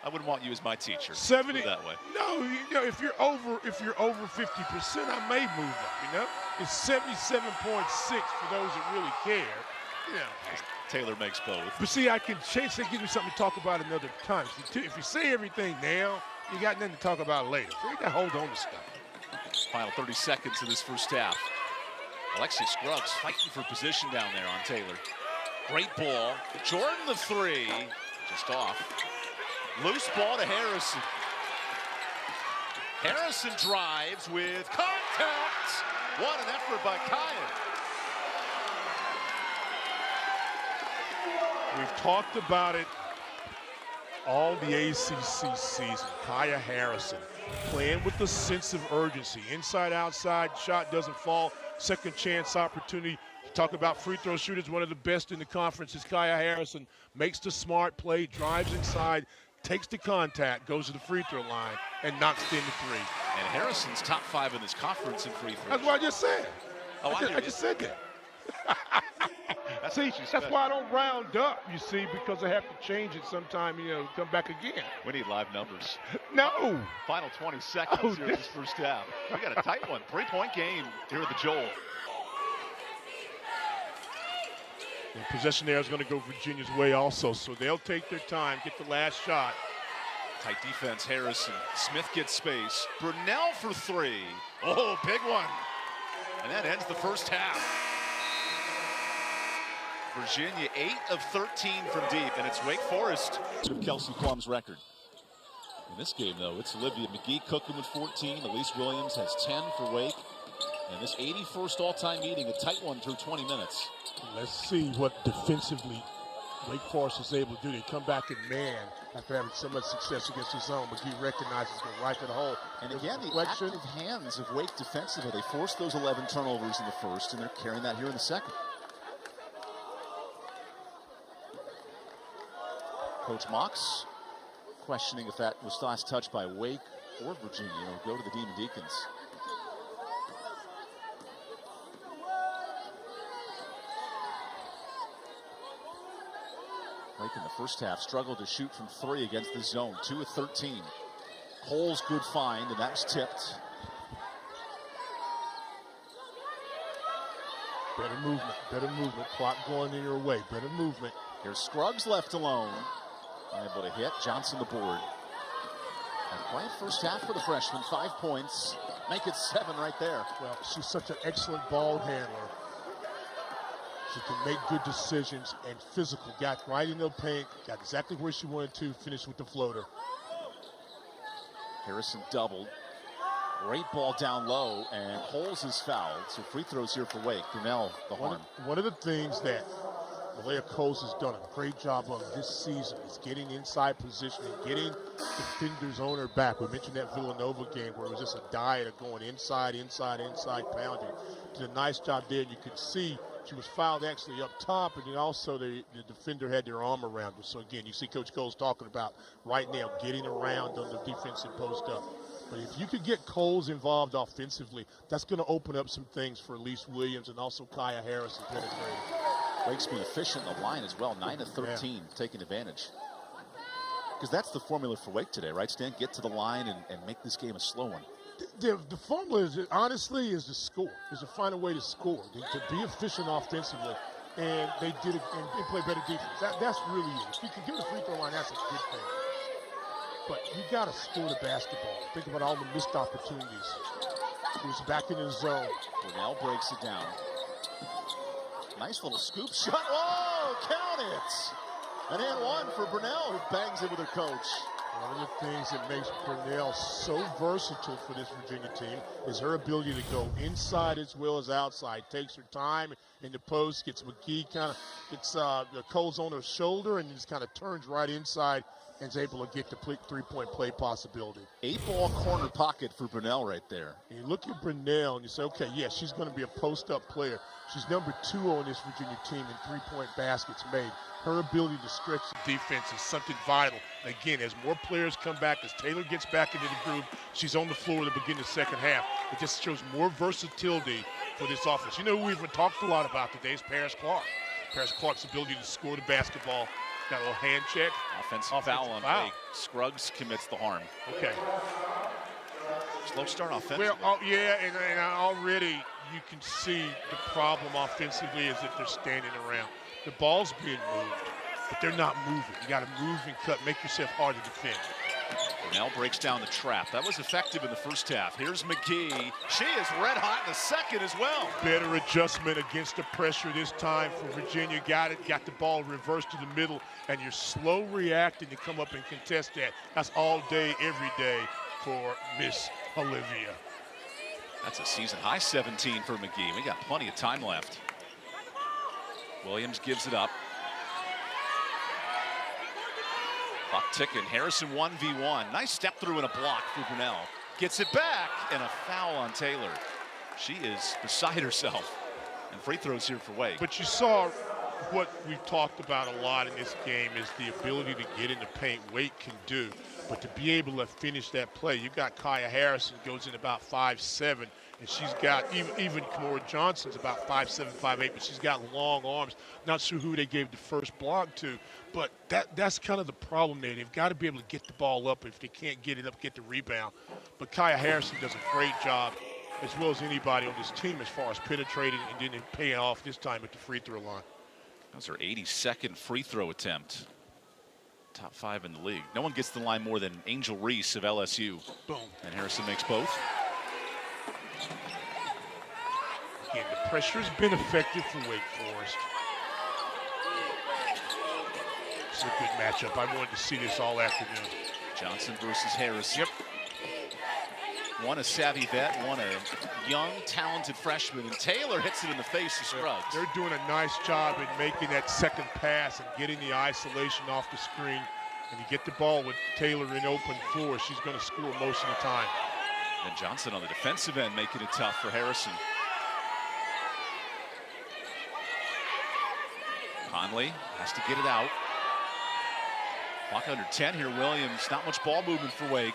I wouldn't want you as my teacher. 70 that way. No, you know, if you're over 50%, I may move up. You know, it's 77.6 for those that really care. You know. Taylor makes both. But see, I can change. That gives me something to talk about another time. If you say everything now, you got nothing to talk about later. So you got to hold on to stuff. Final 30 seconds of this first half. Alexia Scruggs fighting for position down there on Taylor. Great ball. Jordan the 3, just off. Loose ball to Harrison. Harrison drives with contact. What an effort by Kaya. We've talked about it all the ACC season. Kaya Harrison playing with a sense of urgency. Inside, outside, shot doesn't fall. Second chance opportunity. Talk about free throw shooters, one of the best in the conference is Kaya Harrison. Makes the smart play, drives inside, takes the contact, goes to the free throw line, and knocks it in the 3. And Harrison's top 5 in this conference in free throws. That's what I just said. Oh, I just said that. See, that's why I don't round up, you see, because I have to change it sometime, you know, come back again. We need live numbers. No. Final 20 seconds here in this first half. We got a tight one. 3-point game here at the Joel. And possession there is going to go Virginia's way also, so they'll take their time, get the last shot. Tight defense, Harrison. Smith gets space. Brunell for 3. Oh, big one. And that ends the first half. Virginia 8 of 13 from deep, and it's Wake Forest of Kelsey Plum's record. In this game, though, it's Olivia McGhee cooking with 14. Elise Williams has 10 for Wake. And this 81st all-time meeting, a tight one through 20 minutes. Let's see what defensively Wake Forest is able to do. They come back in man after having so much success against his zone. McGhee recognizes going right to the hole. And again, the active hands of Wake defensively. They forced those 11 turnovers in the first, and they're carrying that here in the second. Coach Mox questioning if that was last touched by Wake or Virginia. It'll go to the Demon Deacons. Wake in the first half struggled to shoot from 3 against the zone. 2 of 13. Cole's good find, and that was tipped. Better movement. Clock going in your way. Better movement. Here's Scruggs left alone. Unable to hit. Johnson the board. And quiet first half for the freshman. 5 points. Make it 7 right there. Well, she's such an excellent ball handler. She can make good decisions and physical. Got right in the paint. Got exactly where she wanted to. Finish with the floater. Harrison doubled. Great ball down low, and Holes is fouled. So free throws here for Wake. Brunel, the harm. One of the things that Malaya Coles has done a great job of this season is getting inside position and getting defenders on her back. We mentioned that Villanova game where it was just a diet of going inside, pounding. Did a nice job there, and you could see she was fouled actually up top, and then also the defender had their arm around her. So again, you see Coach Coles talking about right now getting around on the defensive post up. But if you could get Coles involved offensively, that's going to open up some things for Elise Williams and also Kaya Harrison penetrating. Wake's been efficient on the line as well, 9 of 13, taking advantage. Because that's the formula for Wake today, right, Stan? Get to the line and make this game a slow one. The formula, honestly, is to score, is to find a way to score, to be efficient offensively. And they did it, and they play better defense. That's really it. If you can get the free throw line, that's a good thing. But you got to score the basketball. Think about all the missed opportunities. He was back in his zone. Brunel breaks it down. Nice little scoop shot. Oh, count it! An and one for Brunel, who bangs it with her coach. One of the things that makes Brunel so versatile for this Virginia team is her ability to go inside as well as outside. Takes her time in the post, gets McGhee gets the Coles on her shoulder, and just kind of turns right inside and is able to get the three-point play possibility. 8-ball corner pocket for Brunel right there. And you look at Brunel and you say, okay, yeah, she's going to be a post-up player. She's number 2 on this Virginia team in three-point baskets made. Her ability to stretch the defense is something vital. Again, as more players come back, as Taylor gets back into the groove, she's on the floor to begin the second half. It just shows more versatility for this offense. You know who we've talked a lot about today is Paris Clark. Paris Clark's ability to score the basketball. Got a little hand check. Offensive foul on Wake. Scruggs commits the harm. Okay. Slow start offensively. Well, yeah, and already you can see the problem offensively is that they're standing around. The ball's being moved, but they're not moving. You got to move and cut, make yourself hard to defend. Brunel breaks down the trap. That was effective in the first half. Here's McGhee. She is red hot in the second as well. Better adjustment against the pressure this time for Virginia. Got it, got the ball reversed to the middle, and you're slow reacting to come up and contest that. That's all day, every day for Miss Olivia. That's a season high 17 for McGhee. We got plenty of time left. Williams gives it up. Clock ticking. Harrison 1v1. Nice step through and a block for Brunel. Gets it back, and a foul on Taylor. She is beside herself. And free throws here for Wake. But you saw what we've talked about a lot in this game is the ability to get in the paint. Wake can do. But to be able to finish that play, you got Kaya Harrison goes in about 5'7", and she's got, even Kymora Johnson's about 5'7", 5'8", but she's got long arms. Not sure who they gave the first block to, but that's kind of the problem there. They've got to be able to get the ball up. If they can't get it up, get the rebound. But Kaya Harrison does a great job, as well as anybody on this team, as far as penetrating and then paying off this time at the free throw line. That was her 82nd free throw attempt. Top 5 in the league. No one gets to the line more than Angel Reese of LSU. Boom. And Harrison makes both. Again, the pressure's been effective for Wake Forest. It's a good matchup. I wanted to see this all afternoon. Johnson versus Harrison. Yep. One a savvy vet, one a young, talented freshman, and Taylor hits it in the face of Scruggs. They're doing a nice job in making that second pass and getting the isolation off the screen. And you get the ball with Taylor in open floor, she's going to score most of the time. And Johnson on the defensive end making it tough for Harrison. Conley has to get it out. Clock under 10 here, Williams. Not much ball movement for Wake.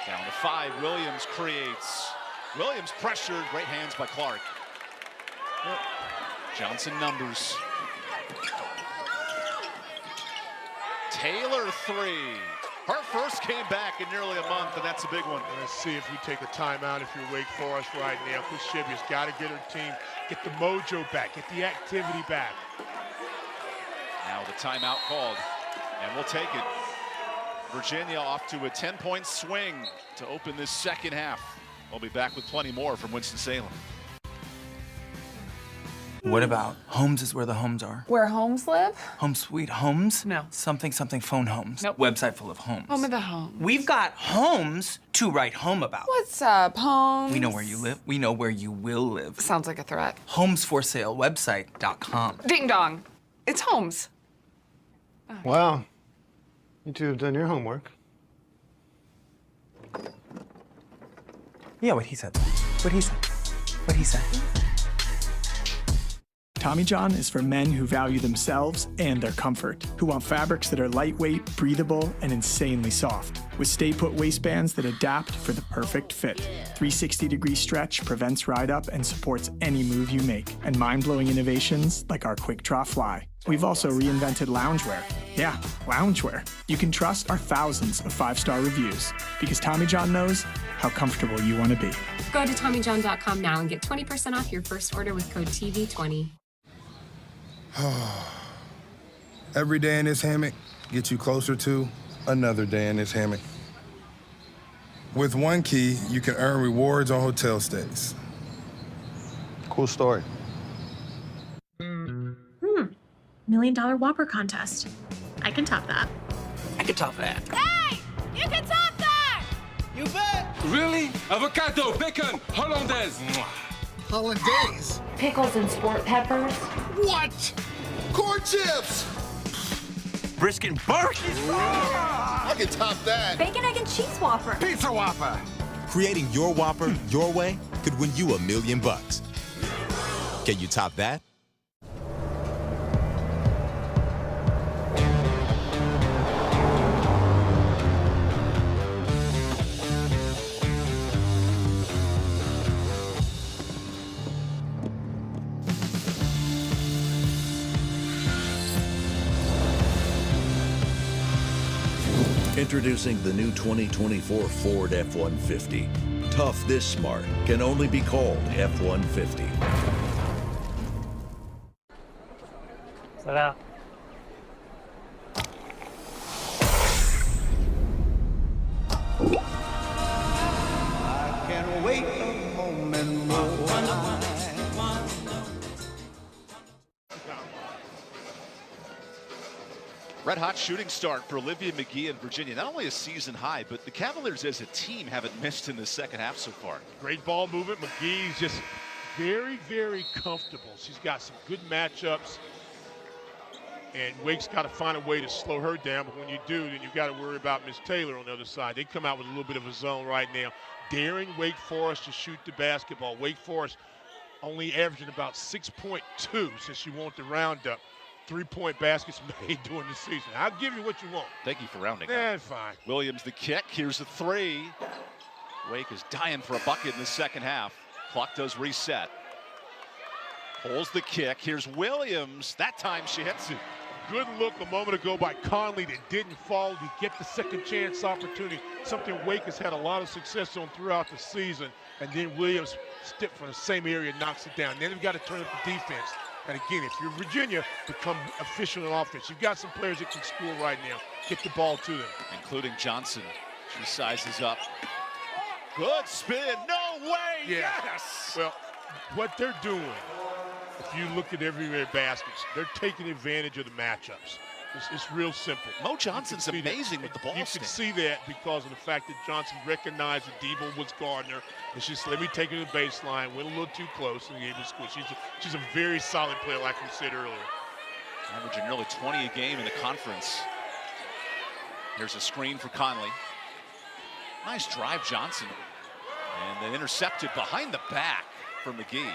Down to 5, Williams creates. Williams pressured, great hands by Clark. Yep. Johnson numbers. Taylor 3. Her first came back in nearly a month, and that's a big one. Let's see if we take a timeout if you're Wake Forest right now. Coach Shiby's got to get her team, get the mojo back, get the activity back. Now the timeout called, and we'll take it. Virginia off to a 10-point swing to open this second half. We'll be back with plenty more from Winston-Salem. What about homes is where the homes are? Where homes live? Home sweet homes? No. Something phone homes. Nope. Website full of homes. Home of the home. We've got homes to write home about. What's up, homes? We know where you live. We know where you will live. Sounds like a threat. Homesforsalewebsite.com. Ding dong. It's homes. Wow. You two have done your homework. Yeah, what he said. What he said. What he said. Tommy John is for men who value themselves and their comfort, who want fabrics that are lightweight, breathable, and insanely soft, with stay-put waistbands that adapt for the perfect fit. 360-degree stretch prevents ride-up and supports any move you make, and mind-blowing innovations like our Quick Draw Fly. We've also reinvented loungewear. Yeah, loungewear. You can trust our thousands of 5-star reviews, because Tommy John knows how comfortable you want to be. Go to TommyJohn.com now and get 20% off your first order with code TV20. Every day in this hammock gets you closer to another day in this hammock. With one key, you can earn rewards on hotel stays. Cool story. $1 million Whopper contest. I can top that. I could top that. Hey! You can top that! You bet! Really? Avocado, bacon, hollandaise. Hollandaise? Pickles and sport peppers. What? Corn chips! Brisket and barbecue. I can top that. Bacon, egg, and cheese Whopper. Pizza Whopper. Creating your Whopper your way could win you $1 million. Can you top that? Introducing the new 2024 Ford F-150. Tough this smart can only be called F-150. Sit out. I can't wait a moment more. Red-hot shooting start for Olivia McGhee and Virginia. Not only a season high, but the Cavaliers as a team haven't missed in the second half so far. Great ball movement. McGee's just very, very comfortable. She's got some good matchups. And Wake's got to find a way to slow her down. But when you do, then you've got to worry about Miss Taylor on the other side. They come out with a little bit of a zone right now. Daring Wake Forest to shoot the basketball. Wake Forest only averaging about 6.2 since you want the roundup. 3-point baskets made during the season. I'll give you what you want. Thank you for rounding up. Fine. Williams the kick. Here's the three. Wake is dying for a bucket in the second half. Clock does reset. Pulls the kick. Here's Williams. That time she hits it. Good look a moment ago by Conley that didn't fall to get the second chance opportunity. Something Wake has had a lot of success on throughout the season. And then Williams stepped from the same area and knocks it down. Then they've got to turn up the defense. And again, if you're Virginia, become efficient on offense. You've got some players that can score right now. Get the ball to them. Including Johnson. She sizes up. Good spin. No way. Yeah. Yes. Well, what they're doing, if you look at everywhere baskets, they're taking advantage of the matchups. It's real simple. Mo Johnson's amazing with the ball. You can see that because of the fact that Johnson recognized that Deeble was guarding her, and she said, let me take her to the baseline, went a little too close, and able to score. She's a very solid player, like we said earlier. Averaging nearly 20 a game in the conference. Here's a screen for Conley. Nice drive, Johnson. And then intercepted behind the back for McGhee.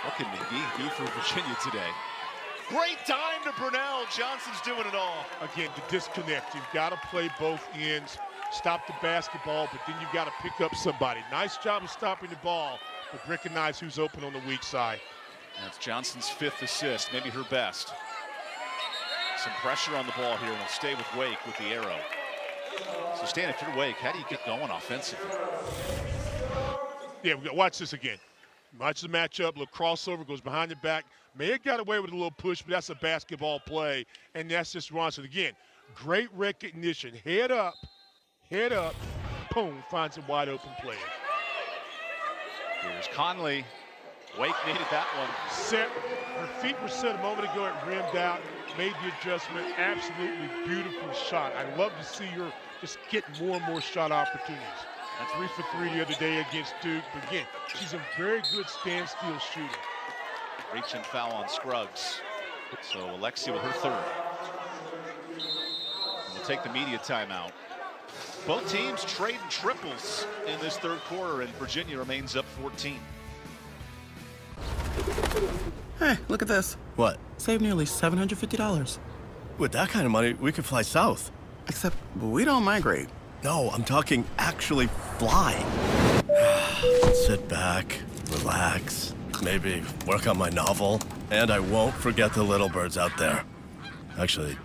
What can McGhee do for Virginia today? Great time to Brunell. Johnson's doing it all. Again, the disconnect. You've got to play both ends, stop the basketball, but then you've got to pick up somebody. Nice job of stopping the ball, but recognize who's open on the weak side. That's Johnson's 5th assist, maybe her best. Some pressure on the ball here, and he'll stay with Wake with the arrow. So, Stan, if you're Wake, how do you get going offensively? Yeah, watch this again. Watch the matchup, little crossover, goes behind the back. May have got away with a little push, but that's a basketball play, and that's just Ronson. Again, great recognition. Head up, boom, finds a wide open player. Here's Conley. Wake needed that one. Set. Her feet were set a moment ago. It rimmed out. Made the adjustment. Absolutely beautiful shot. I love to see her just get more and more shot opportunities. 3 for 3 the other day against Duke. But again, she's a very good standstill shooter. Reach and foul on Scruggs. So Alexia with her third. We'll take the media timeout. Both teams trading triples in this third quarter, and Virginia remains up 14. Hey, look at this. What? Save nearly $750. With that kind of money, we could fly south. Except we don't migrate. No, I'm talking actually fly. Sit back, relax, maybe work on my novel, and I won't forget the little birds out there. Actually,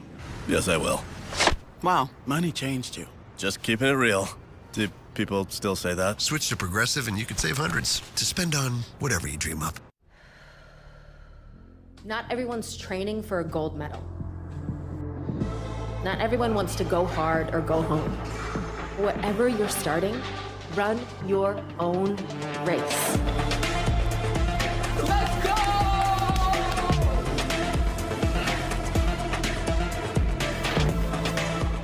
yes, I will. Wow, money changed you. Just keeping it real. Do people still say that? Switch to Progressive and you could save hundreds to spend on whatever you dream up. Not everyone's training for a gold medal. Not everyone wants to go hard or go home. Whatever you're starting, run your own race. Let's go!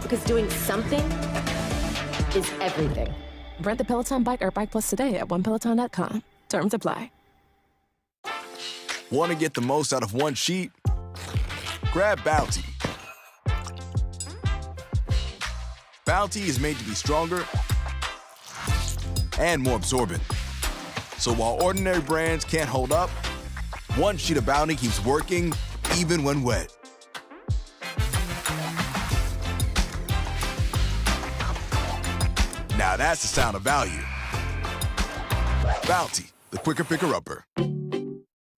Because doing something is everything. Rent the Peloton bike or Bike Plus today at onepeloton.com. Terms apply. Want to get the most out of one sheet? Grab Bounty. Bounty is made to be stronger and more absorbent. So while ordinary brands can't hold up, one sheet of Bounty keeps working even when wet. Now that's the sound of value. Bounty, the quicker picker-upper.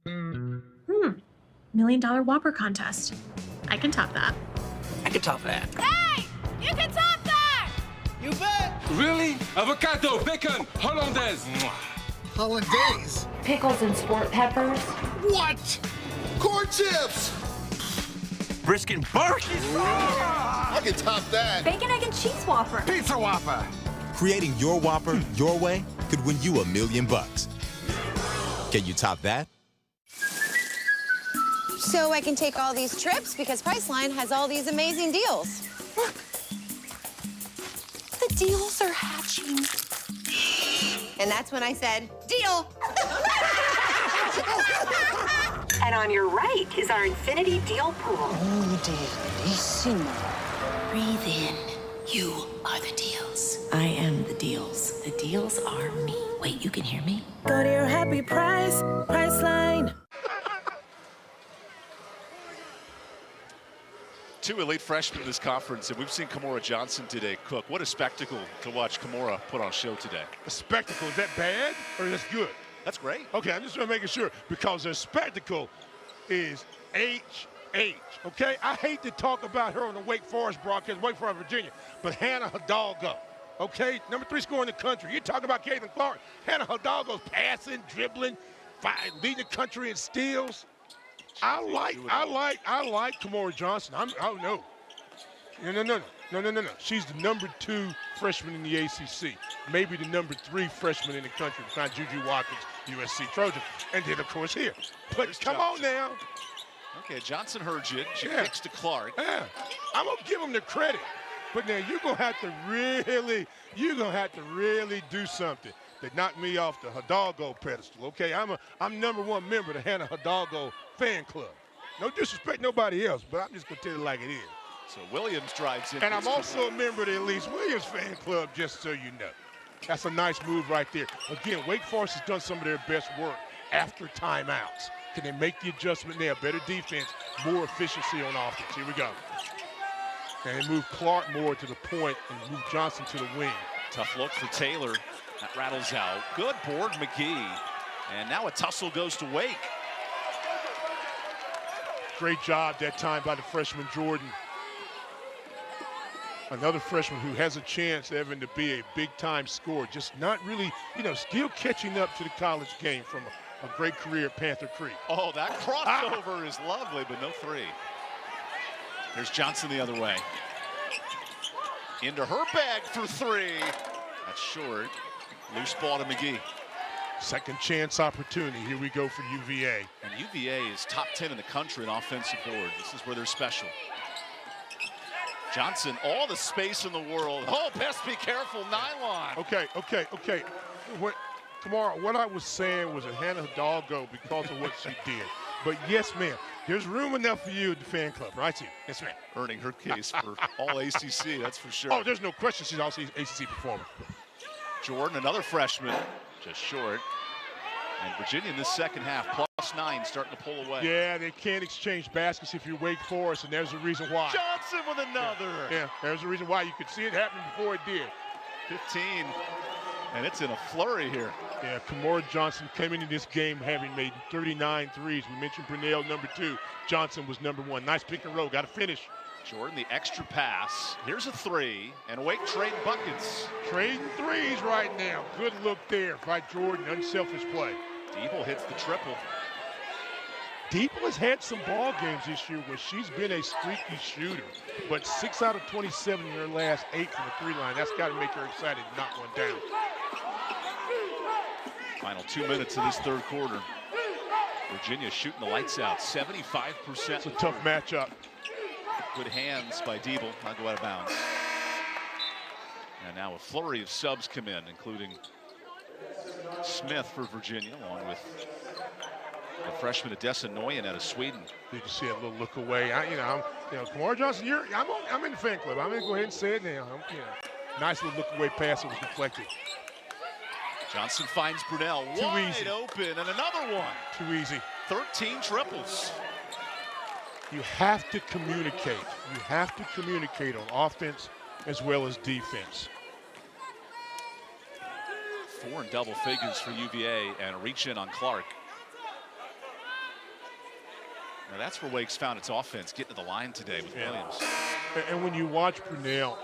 $1 million Whopper contest. I can top that. I can top that. Hey! You can top that! You bet! Really? Avocado, bacon, hollandaise. Hollandaise? Pickles and sport peppers. What? Corn chips! Brisket and barbecue. I can top that. Bacon, egg, and cheese Whopper. Pizza Whopper. Creating your Whopper your way could win you $1 million. Can you top that? So I can take all these trips because Priceline has all these amazing deals. Look. The deals are hatching. And that's when I said, deal! And on your right is our infinity deal pool. Oh, bellissimo. Breathe in. You are the deals. I am the deals. The deals are me. Wait, you can hear me? Go to your happy price, Priceline. Two elite freshmen in this conference, and we've seen Kymora Johnson today cook. What a spectacle to watch Kymora put on show today. A spectacle, is that bad or is that good? That's great. Okay, I'm just making sure because the spectacle is HH, okay? I hate to talk about her on the Wake Forest broadcast, Wake Forest, Virginia, but Hannah Hidalgo, okay? Number 3 scorer in the country. You're talking about Caitlin Clark. Hannah Hidalgo's passing, dribbling, leading the country in steals. I like Kymora Johnson. No. She's the number 2 freshman in the ACC. Maybe the number 3 freshman in the country. It's not Juju Watkins, USC Trojans. And then, of course, here. But come on now. Okay, Johnson heard you. She kicks to Clark. Yeah, I'm going to give them the credit. But now you're going to have to really do something that knocked me off the Hidalgo pedestal, okay? I'm number 1 member of the Hannah Hidalgo fan club. No disrespect nobody else, but I'm just going to tell you like it is. So Williams drives in. And I'm also a member of the Elise Williams fan club, just so you know. That's a nice move right there. Again, Wake Forest has done some of their best work after timeouts. Can they make the adjustment there? Better defense, more efficiency on offense. Here we go. And they move Clark more to the point and move Johnson to the wing. Tough look for Taylor. That rattles out. Good board, McGhee. And now a tussle goes to Wake. Great job that time by the freshman Jordan. Another freshman who has a chance, Evan, to be a big-time scorer. Just not really, still catching up to the college game from a great career at Panther Creek. Oh, that crossover is lovely, but no 3. There's Johnson the other way. Into her bag for 3. That's short. Loose ball to McGhee. Second chance opportunity. Here we go for UVA. And UVA is top 10 in the country in offensive boards. This is where they're special. Johnson, all the space in the world. Oh, best be careful, nylon. Okay. Kymora, what I was saying was a Hannah Hidalgo because of what she did. But yes, ma'am, there's room enough for you at the fan club, right here. Yes, ma'am. Earning her case for all ACC, that's for sure. Oh, there's no question she's also an ACC performer. Jordan, another freshman, just short. And Virginia in this second half, +9, starting to pull away. Yeah, they can't exchange baskets if you're Wake Forest, and there's a reason why. Johnson with another. Yeah, there's a reason why. You could see it happening before it did. 15, and it's in a flurry here. Yeah, Kymora Johnson came into this game having made 39 threes. We mentioned Brunel, number 2. Johnson was number 1. Nice pick and roll. Got to finish. Jordan, the extra pass. Here's a 3, and Wake trading buckets. Trading threes right now. Good look there by Jordan. Unselfish play. Deeble hits the triple. Deeble has had some ball games this year where she's been a streaky shooter, but 6 out of 27 in her last 8 from the 3 line. That's got to make her excited to knock one down. Final 2 minutes of this third quarter. Virginia shooting the lights out, 75%. It's a tough matchup. Good hands by Deeble, not go out of bounds. And now a flurry of subs come in, including Smith for Virginia, along with the freshman Odessa Noyen out of Sweden. Did you see a little look away? Kymora Johnson, I'm in the fan club. I'm going to go ahead and say it now. Nice little look away pass that was deflected. Johnson finds Brunel wide open, and another one. Too easy. 13 triples. You have to communicate. You have to communicate on offense as well as defense. 4 in double figures for UVA, and a reach in on Clark. Now that's where Wake's found its offense, getting to the line today with Williams. And when you watch Brunel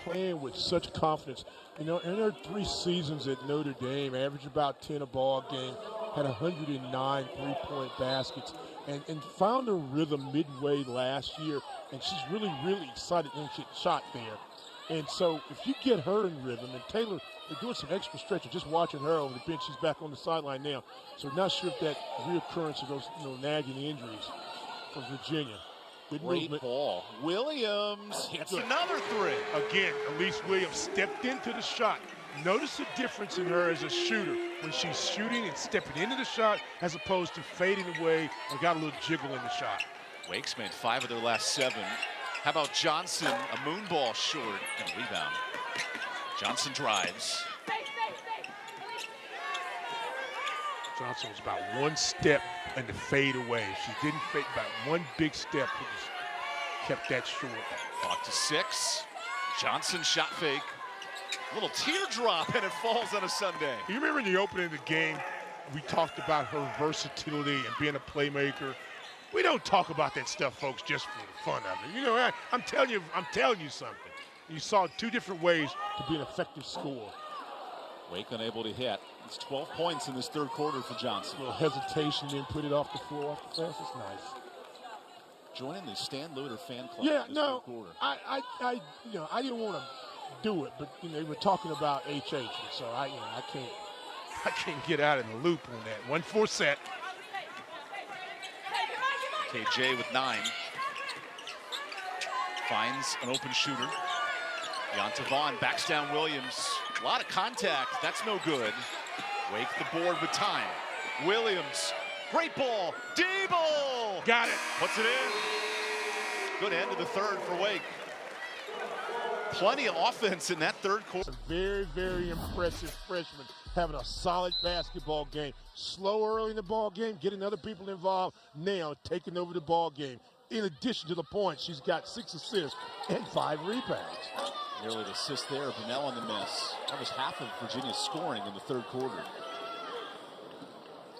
playing with such confidence, in her 3 seasons at Notre Dame, averaged about 10 a ball game, had 109 three-point baskets, and found her rhythm midway last year, and she's really, really excited and she shot there. And so if you get her in rhythm, and Taylor, they're doing some extra stretching, just watching her over the bench. She's back on the sideline now. So not sure if that reoccurrence of those nagging injuries for Virginia. Good Great movement. ball. Williams hits another 3. Again, Elise Williams stepped into the shot. Notice the difference in her as a shooter when she's shooting and stepping into the shot as opposed to fading away and got a little jiggle in the shot. Wake's made 5 of their last 7. How about Johnson? A moon ball short and a rebound. Johnson drives. Johnson was about 1 step and the fade away. She didn't fade, about 1 big step. He just kept that short. Clock to 6. Johnson shot fake. A little teardrop, and it falls on a Sunday. You remember in the opening of the game, we talked about her versatility and being a playmaker. We don't talk about that stuff, folks, just for the fun of it. I'm telling you something. You saw 2 different ways to be an effective scorer. Wake unable to hit. It's 12 points in this third quarter for Johnson. A little hesitation, then put it off the floor, off the fence. It's nice. Joining the Stan Luter fan club. Yeah, this no, third quarter. I didn't want to do it, but they were talking about HH, and so I can't get out of the loop on that. 1-4 set. KJ with 9. Finds an open shooter. Yonta Vaughn backs down Williams. A lot of contact. That's no good. Wake the board with time. Williams. Great ball. Deeble. Got it. Puts it in. Good end of the third for Wake. Plenty of offense in that third quarter. A very, very impressive freshman having a solid basketball game. Slow early in the ball game, getting other people involved. Now taking over the ball game. In addition to the points, she's got 6 assists and 5 rebounds. Nearly an assist there. Brunel on the miss. That was half of Virginia's scoring in the third quarter.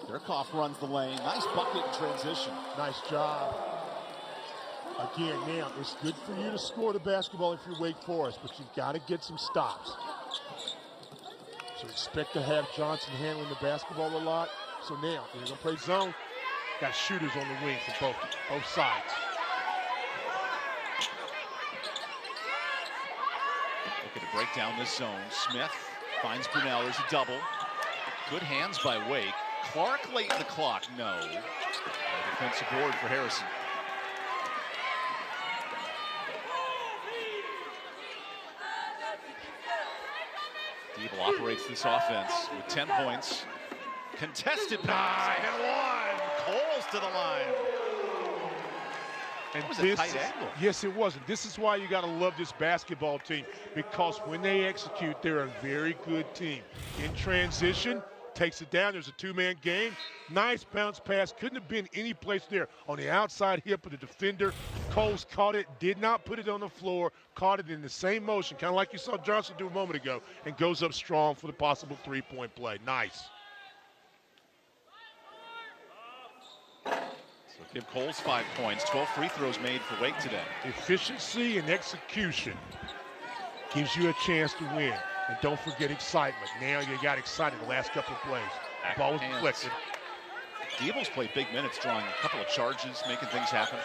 Derkoff runs the lane. Nice bucket in transition. Nice job. Again, now, it's good for you to score the basketball if you're Wake Forest, but you've got to get some stops. So expect to have Johnson handling the basketball a lot. So now, they're going to play zone. Got shooters on the wing for both sides. Looking to break down this zone. Smith finds Brunel. There's a double. Good hands by Wake. Clark late in the clock. No. A defensive board for Harrison. Deeble operates this offense with 10 points. Contested pass and one. Coles to the line. And that was this, a tight angle. Yes, it was. And this is why you got to love this basketball team, because when they execute, they're a very good team. In transition, takes it down. There's a two-man game. Nice bounce pass. Couldn't have been any place there. On the outside hip of the defender, Coles caught it, did not put it on the floor, caught it in the same motion, kind of like you saw Johnson do a moment ago, and goes up strong for the possible three-point play. Nice. So give Coles 5 points. 12 free throws made for Wake today. Efficiency and execution gives you a chance to win. And don't forget excitement. Now you got excited the last couple of plays. The ball was deflected. Deeble's played big minutes, drawing a couple of charges, making things happen.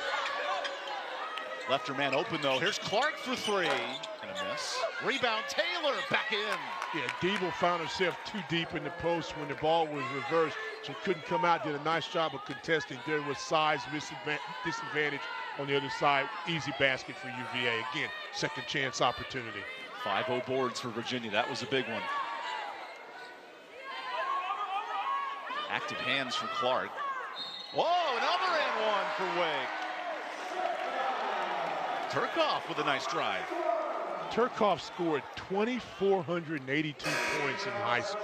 Left her man open, though. Here's Clark for three. And a miss. Rebound, Taylor back in. Yeah, Deeble found herself too deep in the post when the ball was reversed. She couldn't come out, did a nice job of contesting. There was size disadvantage on the other side. Easy basket for UVA. Again, second chance opportunity. 5-0 boards for Virginia. That was a big one. Active hands from Clark. Whoa, another and one for Wake. Turcoff with a nice drive. Turcoff scored 2,482 points in high school.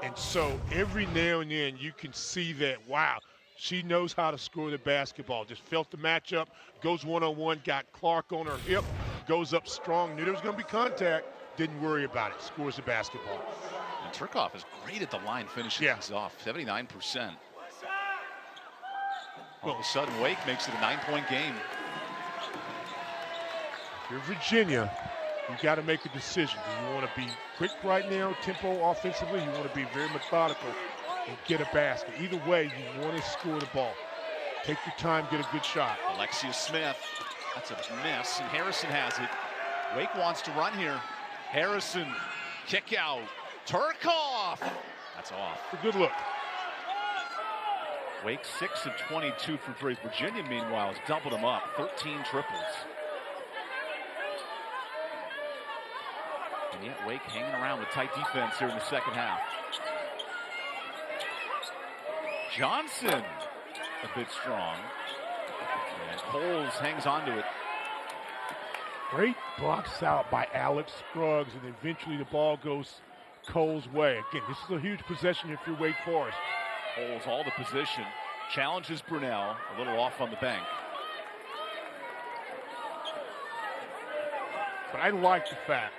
And so every now and then you can see that, wow, she knows how to score the basketball. Just felt the matchup, goes one-on-one, got Clark on her hip, goes up strong, knew there was going to be contact, didn't worry about it, scores the basketball. And Turcoff is great at the line, finishing things off, 79%. All of a sudden, Wake makes it a 9-point game. If you're Virginia, you got to make a decision. Do you want to be quick right now, tempo offensively? You want to be very methodical and get a basket. Either way, you want to score the ball. Take your time, get a good shot. Alexia Smith, that's a miss, and Harrison has it. Wake wants to run here. Harrison, kick out. Turcoff, that's off. A good look. Wake 6 of 22 from three. Virginia, meanwhile, has doubled them up, 13 triples. And yet Wake hanging around with tight defense here in the second half. Johnson, a bit strong. And Coles hangs on to it. Great box out by Alex Scruggs, and eventually the ball goes Coles' way. Again, this is a huge possession if you're Wake Forest. Holds all the position. Challenges Brunel, a little off on the bank. But I like the fact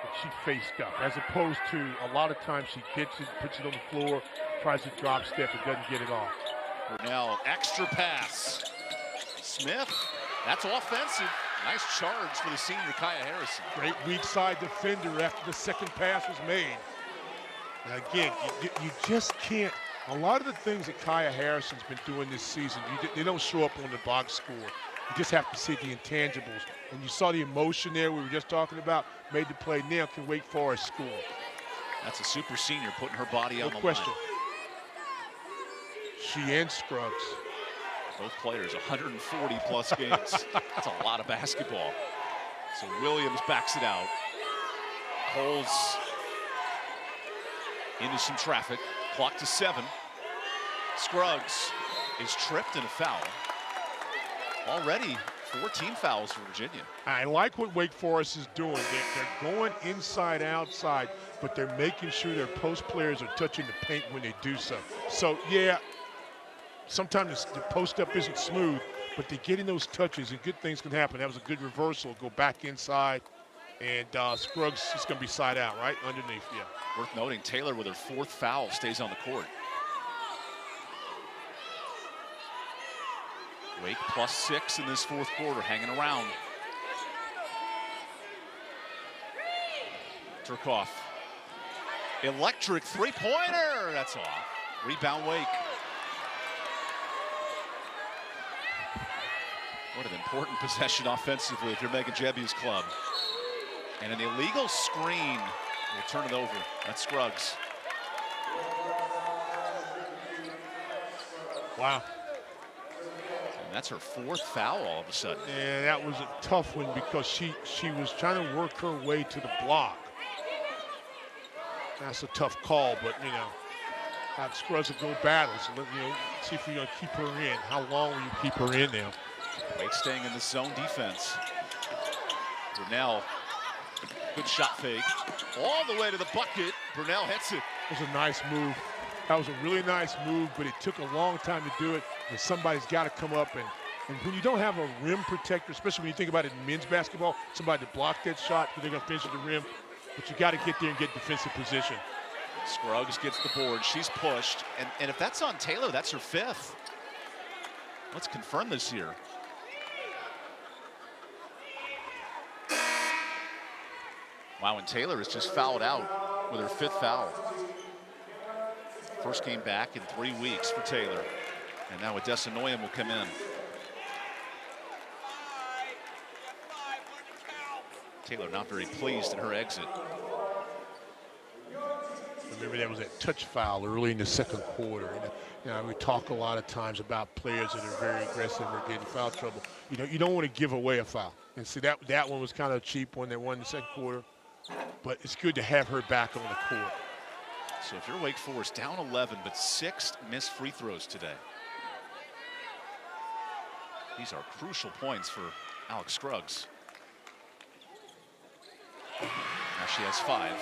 that she faced up, as opposed to a lot of times she gets it, puts it on the floor, tries to drop step, and doesn't get it off. Brunel, extra pass. Smith, that's offensive. Nice charge for the senior Kaya Harrison. Great weak side defender after the second pass was made. And again, you just can't. A lot of the things that Kaya Harrison's been doing this season, they don't show up on the box score. You just have to see the intangibles. And you saw the emotion there we were just talking about, made the play. Now can Wake Forest score? That's a super senior putting her body on the question. line. She and Scruggs. Both players, 140 plus games. That's a lot of basketball. So Williams backs it out. Coles into some traffic. Clock to 7. Scruggs is tripped in a foul. Already 14 fouls for Virginia. I like what Wake Forest is doing. They're going inside, outside, but they're making sure their post players are touching the paint when they do so. So, yeah, sometimes the post-up isn't smooth, but they're getting those touches, and good things can happen. That was a good reversal. Go back inside, and Scruggs is going to be side out, right? Underneath, yeah. Worth noting, Taylor with her 4th foul stays on the court. Wake plus 6 in this 4th quarter, hanging around. Turcoff. Electric three-pointer. That's off. Rebound Wake. What an important possession offensively if you're Megan Jebu's club. And an illegal screen will turn it over. That's Scruggs. Wow. And that's her 4th foul all of a sudden. And that was a tough one because she was trying to work her way to the block. That's a tough call, but, you know, Scruggs will go battle. So, you know, see if you're going to keep her in. How long will you keep her in now? Wake staying in the zone defense. Brunel, good shot fake. All the way to the bucket. Brunel hits it. It was a nice move. That was a really nice move, but it took a long time to do it. And somebody's got to come up. And when you don't have a rim protector, especially when you think about it in men's basketball, somebody to block that shot because they're going to finish at the rim. But you got to get there and get defensive position. Scruggs gets the board. She's pushed. And if that's on Taylor, that's her 5th. Let's confirm this here. Wow, and Taylor has just fouled out with her 5th foul. First game back in 3 weeks for Taylor. And now Odessa Noyan will come in. Taylor not very pleased in her exit. Remember, there was that touch foul early in the second quarter. You know, we talk a lot of times about players that are very aggressive or get in foul trouble. You know, you don't want to give away a foul. And see, that one was kind of cheap when they won the second quarter. But it's good to have her back on the court. So if you're Wake Forest, down 11, but 6 missed free throws today. These are crucial points for Alex Scruggs. Now she has 5.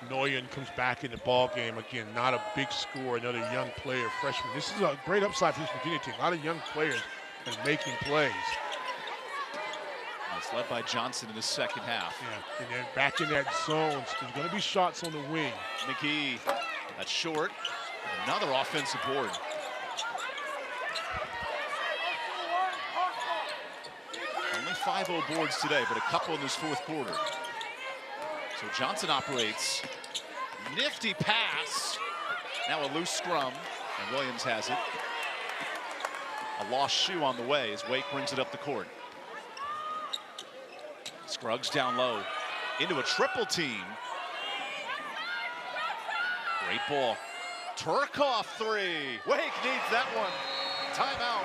Noyan comes back in the ball game again. Not a big score, another young player, freshman. This is a great upside for this Virginia team. A lot of young players and making plays. It's led by Johnson in the second half. Yeah, and then back in that zone, there's going to be shots on the wing. McGhee, that's short. Another offensive board. Only 5-0 boards today, but a couple in this 4th quarter. So Johnson operates. Nifty pass. Now a loose scrum, and Williams has it. A lost shoe on the way as Wake brings it up the court. Scruggs down low into a triple team. Great ball. Turkoff 3. Wake needs that one. Timeout.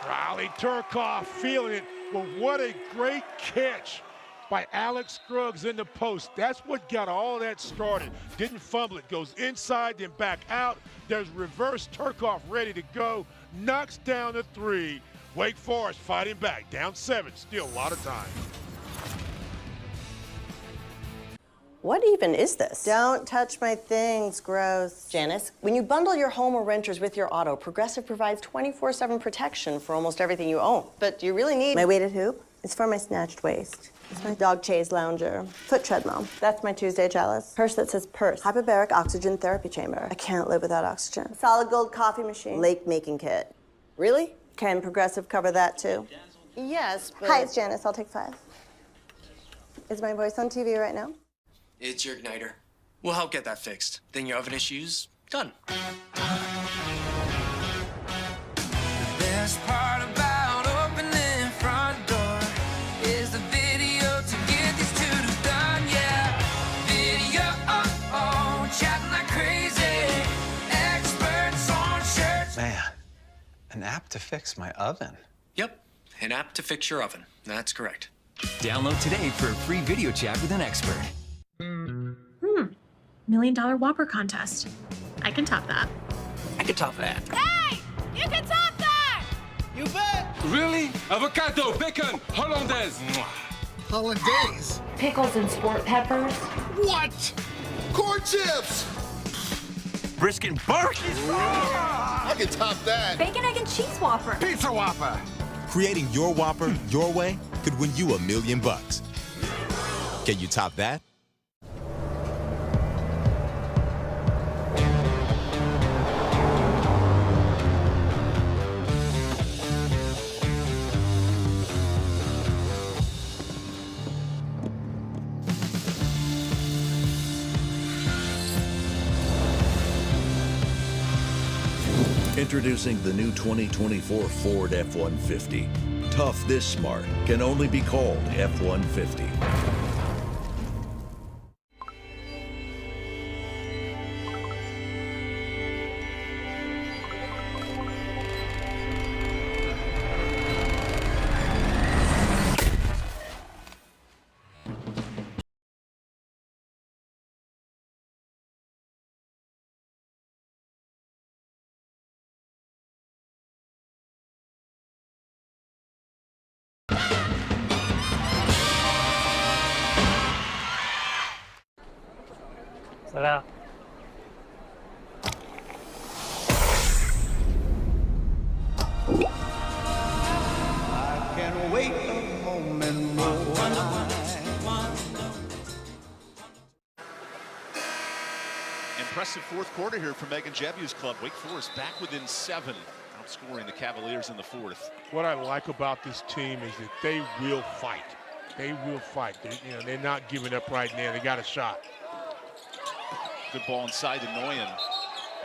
Riley Turkoff feeling it. Well, what a great catch by Alex Scruggs in the post. That's what got all that started. Didn't fumble it. Goes inside, then back out. There's reverse Turkoff ready to go. Knocks down the 3. Wake Forest fighting back. Down 7. Still a lot of time. What even is this? Don't touch my things, gross. Janice, when you bundle your home or renters with your auto, Progressive provides 24/7 protection for almost everything you own. But do you really need my weighted hoop? It's for my snatched waist. It's my dog chaise lounger. Foot treadmill. That's my Tuesday chalice. Purse that says purse. Hyperbaric oxygen therapy chamber. I can't live without oxygen. Solid gold coffee machine. Lake making kit. Really? Can Progressive cover that too? Yes, but... Hi, it's Janice. I'll take 5. Is my voice on TV right now? It's your igniter. We'll help get that fixed. Then your oven issues, done. Best part about opening front door is the video to get these 2 done, yeah. Video, chatting like crazy. Experts on shirts. Man, an app to fix my oven. Yep, an app to fix your oven. That's correct. Download today for a free video chat with an expert. $1 million Whopper contest. I can top that. I can top that. Hey! You can top that! You bet! Really? Avocado, bacon, hollandaise. Hollandaise? Pickles and sport peppers. What? Corn chips! Brisket and barbecue. I can top that. Bacon, egg, and cheese Whopper. Pizza Whopper. Creating your Whopper your way could win you $1 million. Can you top that? Introducing the new 2024 Ford F-150. Tough this smart can only be called F-150. Salah. I can't wait a moment more. Impressive fourth quarter here for Megan Jebu's club. Wake Forest back within 7, outscoring the Cavaliers in the fourth. What I like about this team is that they will fight. They will fight. They're not giving up right now. They got a shot. Good ball inside to Nguyen.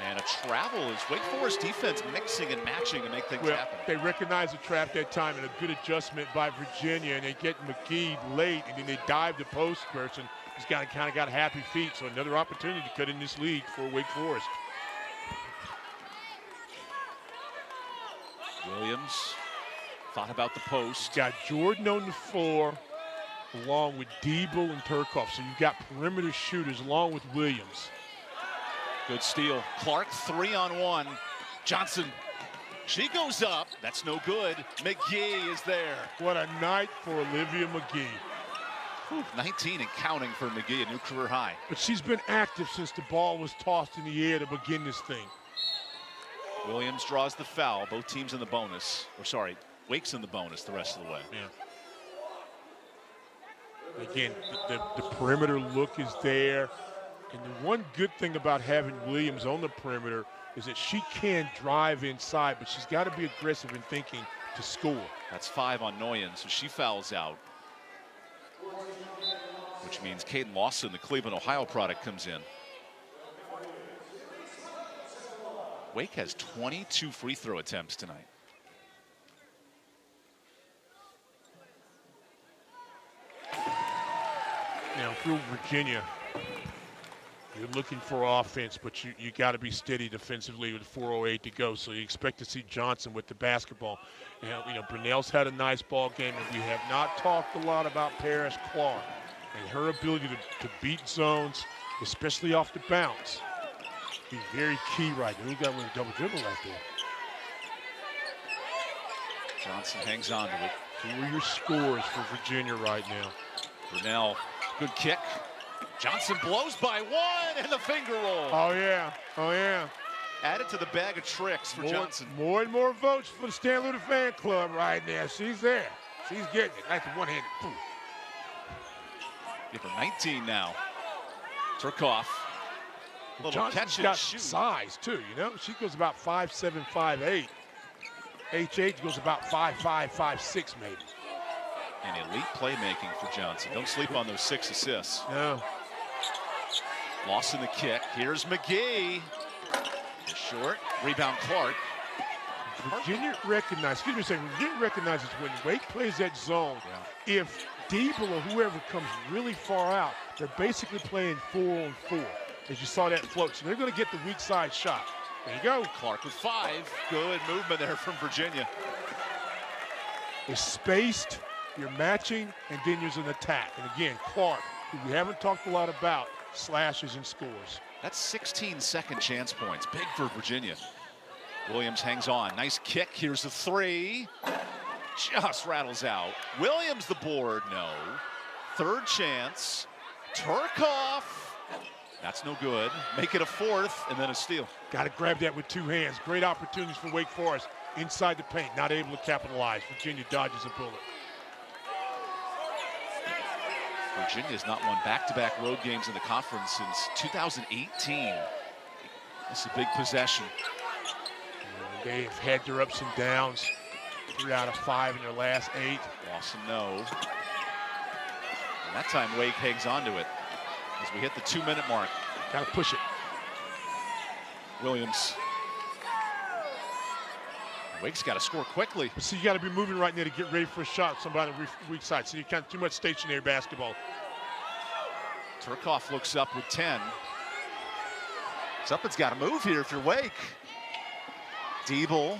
And a travel is Wake Forest defense mixing and matching to make things happen. They recognize the trap that time, and a good adjustment by Virginia, and they get McGhee late, and then they dive the post person. He's kind of got happy feet, so another opportunity to cut in this lead for Wake Forest. Williams thought about the post. Got Jordan on the floor along with Deeble and Turkoff. So you've got perimeter shooters along with Williams. Good steal. Clark 3-on-1. Johnson, she goes up. That's no good. McGhee is there. What a night for Olivia McGhee. 19 and counting for McGhee, a new career high. But she's been active since the ball was tossed in the air to begin this thing. Williams draws the foul. Both teams in the bonus. Or sorry, Wake's in the bonus the rest of the way. Yeah. Again, the perimeter look is there. And the one good thing about having Williams on the perimeter is that she can drive inside, but she's got to be aggressive in thinking to score. That's 5 on Nguyen, so she fouls out. Which means Caden Lawson, the Cleveland, Ohio product, comes in. Wake has 22 free throw attempts tonight. Now, through Virginia, you're looking for offense, but you got to be steady defensively with 4:08 to go. So you expect to see Johnson with the basketball. And, Brunell's had a nice ball game, and we have not talked a lot about Paris Clark and her ability to beat zones, especially off the bounce. Be very key right now. We got a double dribble right there. Johnson hangs on to it. Who are your scores for Virginia right now? Brunell, good kick. Johnson blows by 1 and the finger roll. Oh, yeah. Oh, yeah. Added to the bag of tricks for Johnson. More and more votes for the Stan Luther fan club right now. She's there. She's getting it. That's the one-handed. Boom. Give her 19 now. Turkoff. Johnson's got size, too, She goes about 5'7", 5'8". H.H. goes about 5'5", 5'6", maybe. And elite playmaking for Johnson. Don't sleep on those 6 assists. No. Lost in the kick. Here's McGhee. Short. Rebound Clark. Virginia recognizes, Virginia recognizes when Wake plays that zone, if Deeble or whoever comes really far out, they're basically playing 4-on-4. As you saw that float. So they're going to get the weak side shot. There you go. Clark with 5. Good movement there from Virginia. It's spaced, you're matching, and then there's an attack. And again, Clark, who we haven't talked a lot about, slashes and scores. That's 16 second chance points. Big for Virginia. Williams hangs on. Nice kick. Here's the 3. Just rattles out. Williams the board. No. Third chance. Turkoff. That's no good. Make it a 4th, and then a steal. Got to grab that with 2 hands. Great opportunities for Wake Forest. Inside the paint, not able to capitalize. Virginia dodges a bullet. Virginia's not won back-to-back road games in the conference since 2018. This is a big possession. They have had their ups and downs. 3 out of 5 in their last 8. Lawson, no. And that time Wake hangs on to it as we hit the 2-minute mark. Got to push it. Williams. Wake's got to score quickly. See, you got to be moving right now to get ready for a shot. Somebody on the weak side. So you can't too much stationary basketball. Turkoff looks up with 10. Something's got to move here if you're Wake. Deeble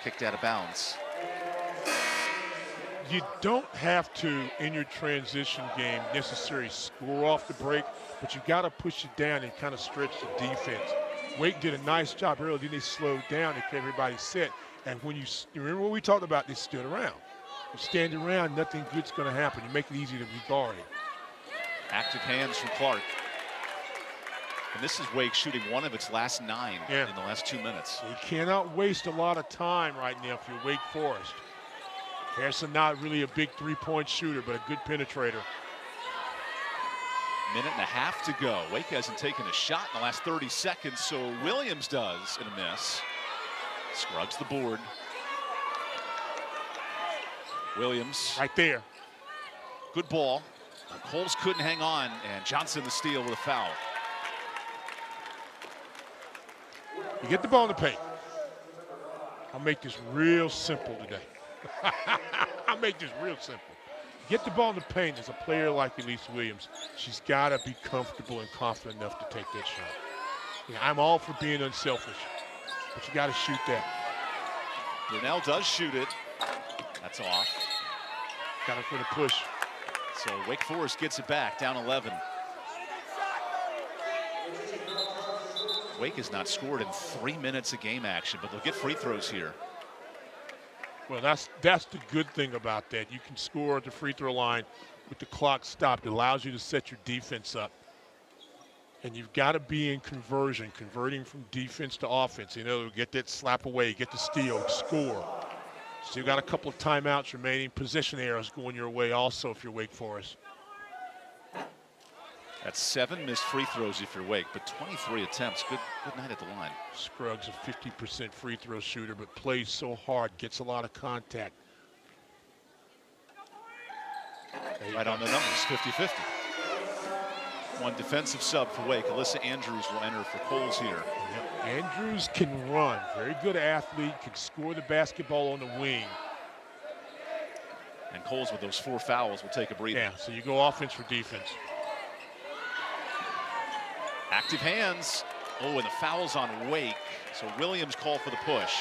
kicked out of bounds. You don't have to, in your transition game, necessarily score off the break, but you got to push it down and kind of stretch the defense. Wake did a nice job earlier. Then they slowed down and kept everybody set. And when you remember what we talked about, they stood around. You stand around, nothing good's going to happen. You make it easy to be guarded. Active hands from Clark. And this is Wake shooting one of its last 9 in the last 2 minutes. You cannot waste a lot of time right now if you're Wake Forest. Harrison not really a big three-point shooter, but a good penetrator. Minute and a half to go. Wake hasn't taken a shot in the last 30 seconds, so Williams does in a miss. Scruggs the board. Williams. Right there. Good ball. Coles couldn't hang on, and Johnson the steal with a foul. You get the ball in the paint. I'll make this real simple today. I'll make this real simple. Get the ball in the paint as a player like Elise Williams. She's got to be comfortable and confident enough to take that shot. Yeah, I'm all for being unselfish, but you got to shoot that. Brunel does shoot it. That's off. Got it for the push. So Wake Forest gets it back, down 11. Wake has not scored in 3 minutes of game action, but they'll get free throws here. Well, that's the good thing about that. You can score at the free throw line with the clock stopped. It allows you to set your defense up. And you've got to be in conversion, converting from defense to offense. You know, get that slap away, get the steal, score. So you've got a couple of timeouts remaining. Possession errors going your way also if you're Wake Forest. That's 7 missed free throws if you're Wake, but 23 attempts. Good night at the line. Scruggs a 50% free throw shooter, but plays so hard, gets a lot of contact. Right on the numbers, 50-50. One defensive sub for Wake. Alyssa Andrews will enter for Coles here. Yep. Andrews can run, very good athlete, can score the basketball on the wing. And Coles with those 4 fouls will take a breather. Yeah, so you go offense for defense. Active hands. Oh, and the foul's on Wake. So Williams called for the push.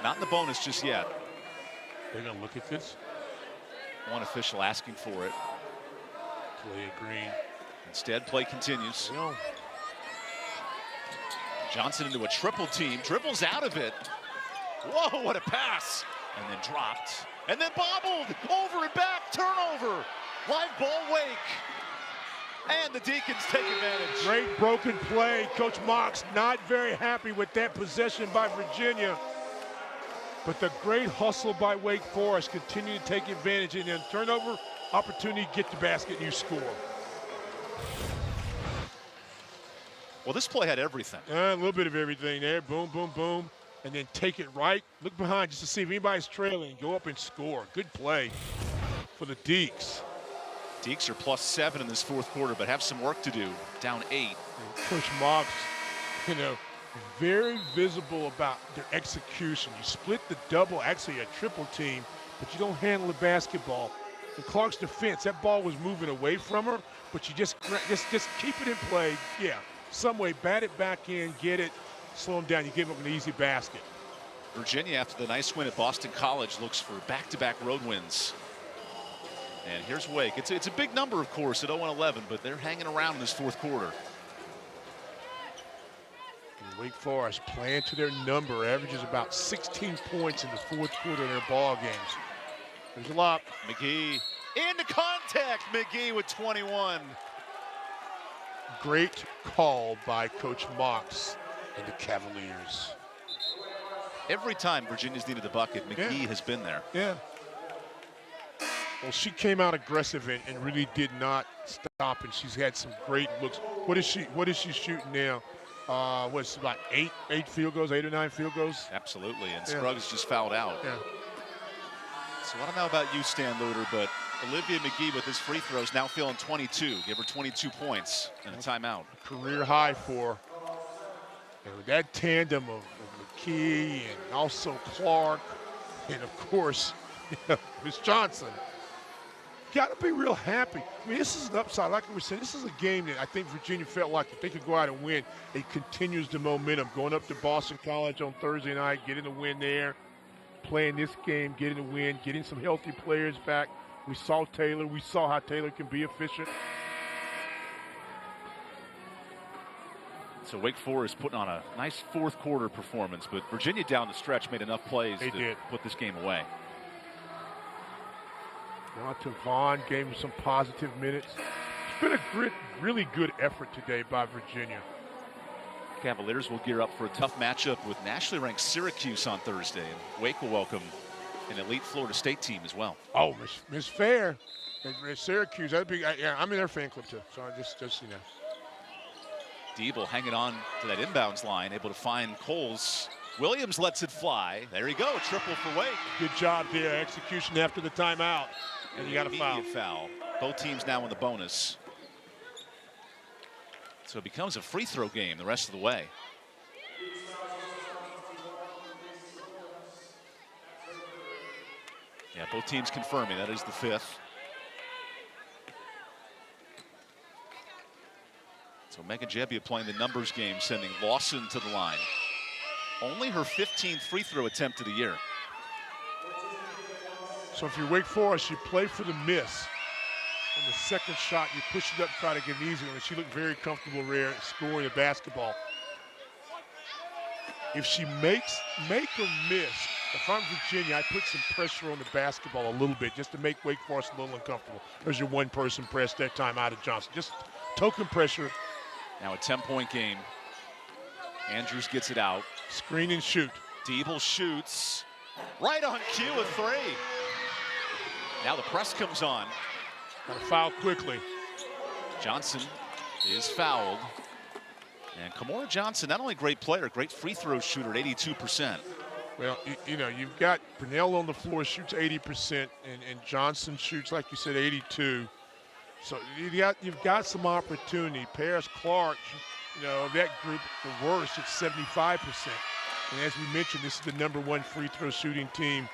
Not in the bonus just yet. They're going to look at this. One official asking for it. Play green. Instead, play continues. No. Johnson into a triple team. Dribbles out of it. Whoa, what a pass. And then dropped. And then bobbled. Over and back. Turnover. Live ball Wake. And the Deacons take advantage. Great broken play. Coach Mox not very happy with that possession by Virginia. But the great hustle by Wake Forest continue to take advantage, and then turnover opportunity, get the basket, and you score. Well, this play had everything. A little bit of everything there. Boom, boom, boom. And then take it right. Look behind just to see if anybody's trailing. Go up and score. Good play for the Deeks. Deeks are +7 in this 4th quarter, but have some work to do. Down 8. And Coach Mox, you know, very visible about their execution. You split the double, actually a triple team, but you don't handle the basketball. In Clark's defense, that ball was moving away from her, but you just keep it in play. Yeah, some way, bat it back in, get it, slow them down. You give up an easy basket. Virginia, after the nice win at Boston College, looks for back-to-back road wins. And here's Wake. It's a big number, of course, at 0-11, but they're hanging around in this 4th quarter. And Wake Forest playing to their number, averages about 16 points in the 4th quarter of their ball games. There's a lot. McGhee into contact. McGhee with 21. Great call by Coach Mox and the Cavaliers. Every time Virginia's needed the bucket, McGhee has been there. Yeah. Well, she came out aggressive and really did not stop, and she's had some great looks. What is she shooting now? What's about 8 field goals, 8 or 9 field goals? Absolutely, and Scruggs just fouled out. Yeah. So I don't know about you, Stan Luter, but Olivia McGhee with his free throws now feeling 22. Give her 22 points and a timeout. Career high for her. And with that tandem of McGhee and also Clark, and of course, Miss Johnson. Got to be real happy. I mean, this is an upside. Like we were saying, this is a game that I think Virginia felt like if they could go out and win, it continues the momentum. Going up to Boston College on Thursday night, getting a win there, playing this game, getting a win, getting some healthy players back. We saw Taylor. We saw how Taylor can be efficient. So Wake Forest putting on a nice 4th quarter performance, but Virginia down the stretch made enough plays to put this game away. Now to Vaughn, gave him some positive minutes. been a really good effort today by Virginia. Cavaliers will gear up for a tough matchup with nationally ranked Syracuse on Thursday. And Wake will welcome an elite Florida State team as well. Oh, Miss Fair, Syracuse. That'd be. Yeah, I'm in their fan club too. So just you know. Deeble hanging on to that inbounds line, able to find Coles. Williams lets it fly. There you go, triple for Wake. Good job there, execution after the timeout. And you got a foul. Both teams now in the bonus. So it becomes a free throw game the rest of the way. Yeah, both teams confirming that is the 5th. So Megan Jebbia playing the numbers game, sending Lawson to the line. Only her 15th free throw attempt of the year. So if you're Wake Forest, you play for the miss. On the second shot, you push it up, try to get an easy one. She looked very comfortable there scoring the basketball. If she make or miss, if I'm Virginia, I put some pressure on the basketball a little bit just to make Wake Forest a little uncomfortable. There's your one-person press that time out of Johnson. Just token pressure. Now a 10-point game. Andrews gets it out. Screen and shoot. Deeble shoots. Right on cue, a 3. Now the press comes on. Got to foul quickly. Johnson is fouled. And Kymora Johnson, not only a great player, great free throw shooter at 82%. Well, you know, you've got Brunell on the floor, shoots 80%, and Johnson shoots, like you said, 82. So you've got some opportunity. Paris Clark, you know, that group, the worst, at 75%. And as we mentioned, this is the #1 free throw shooting team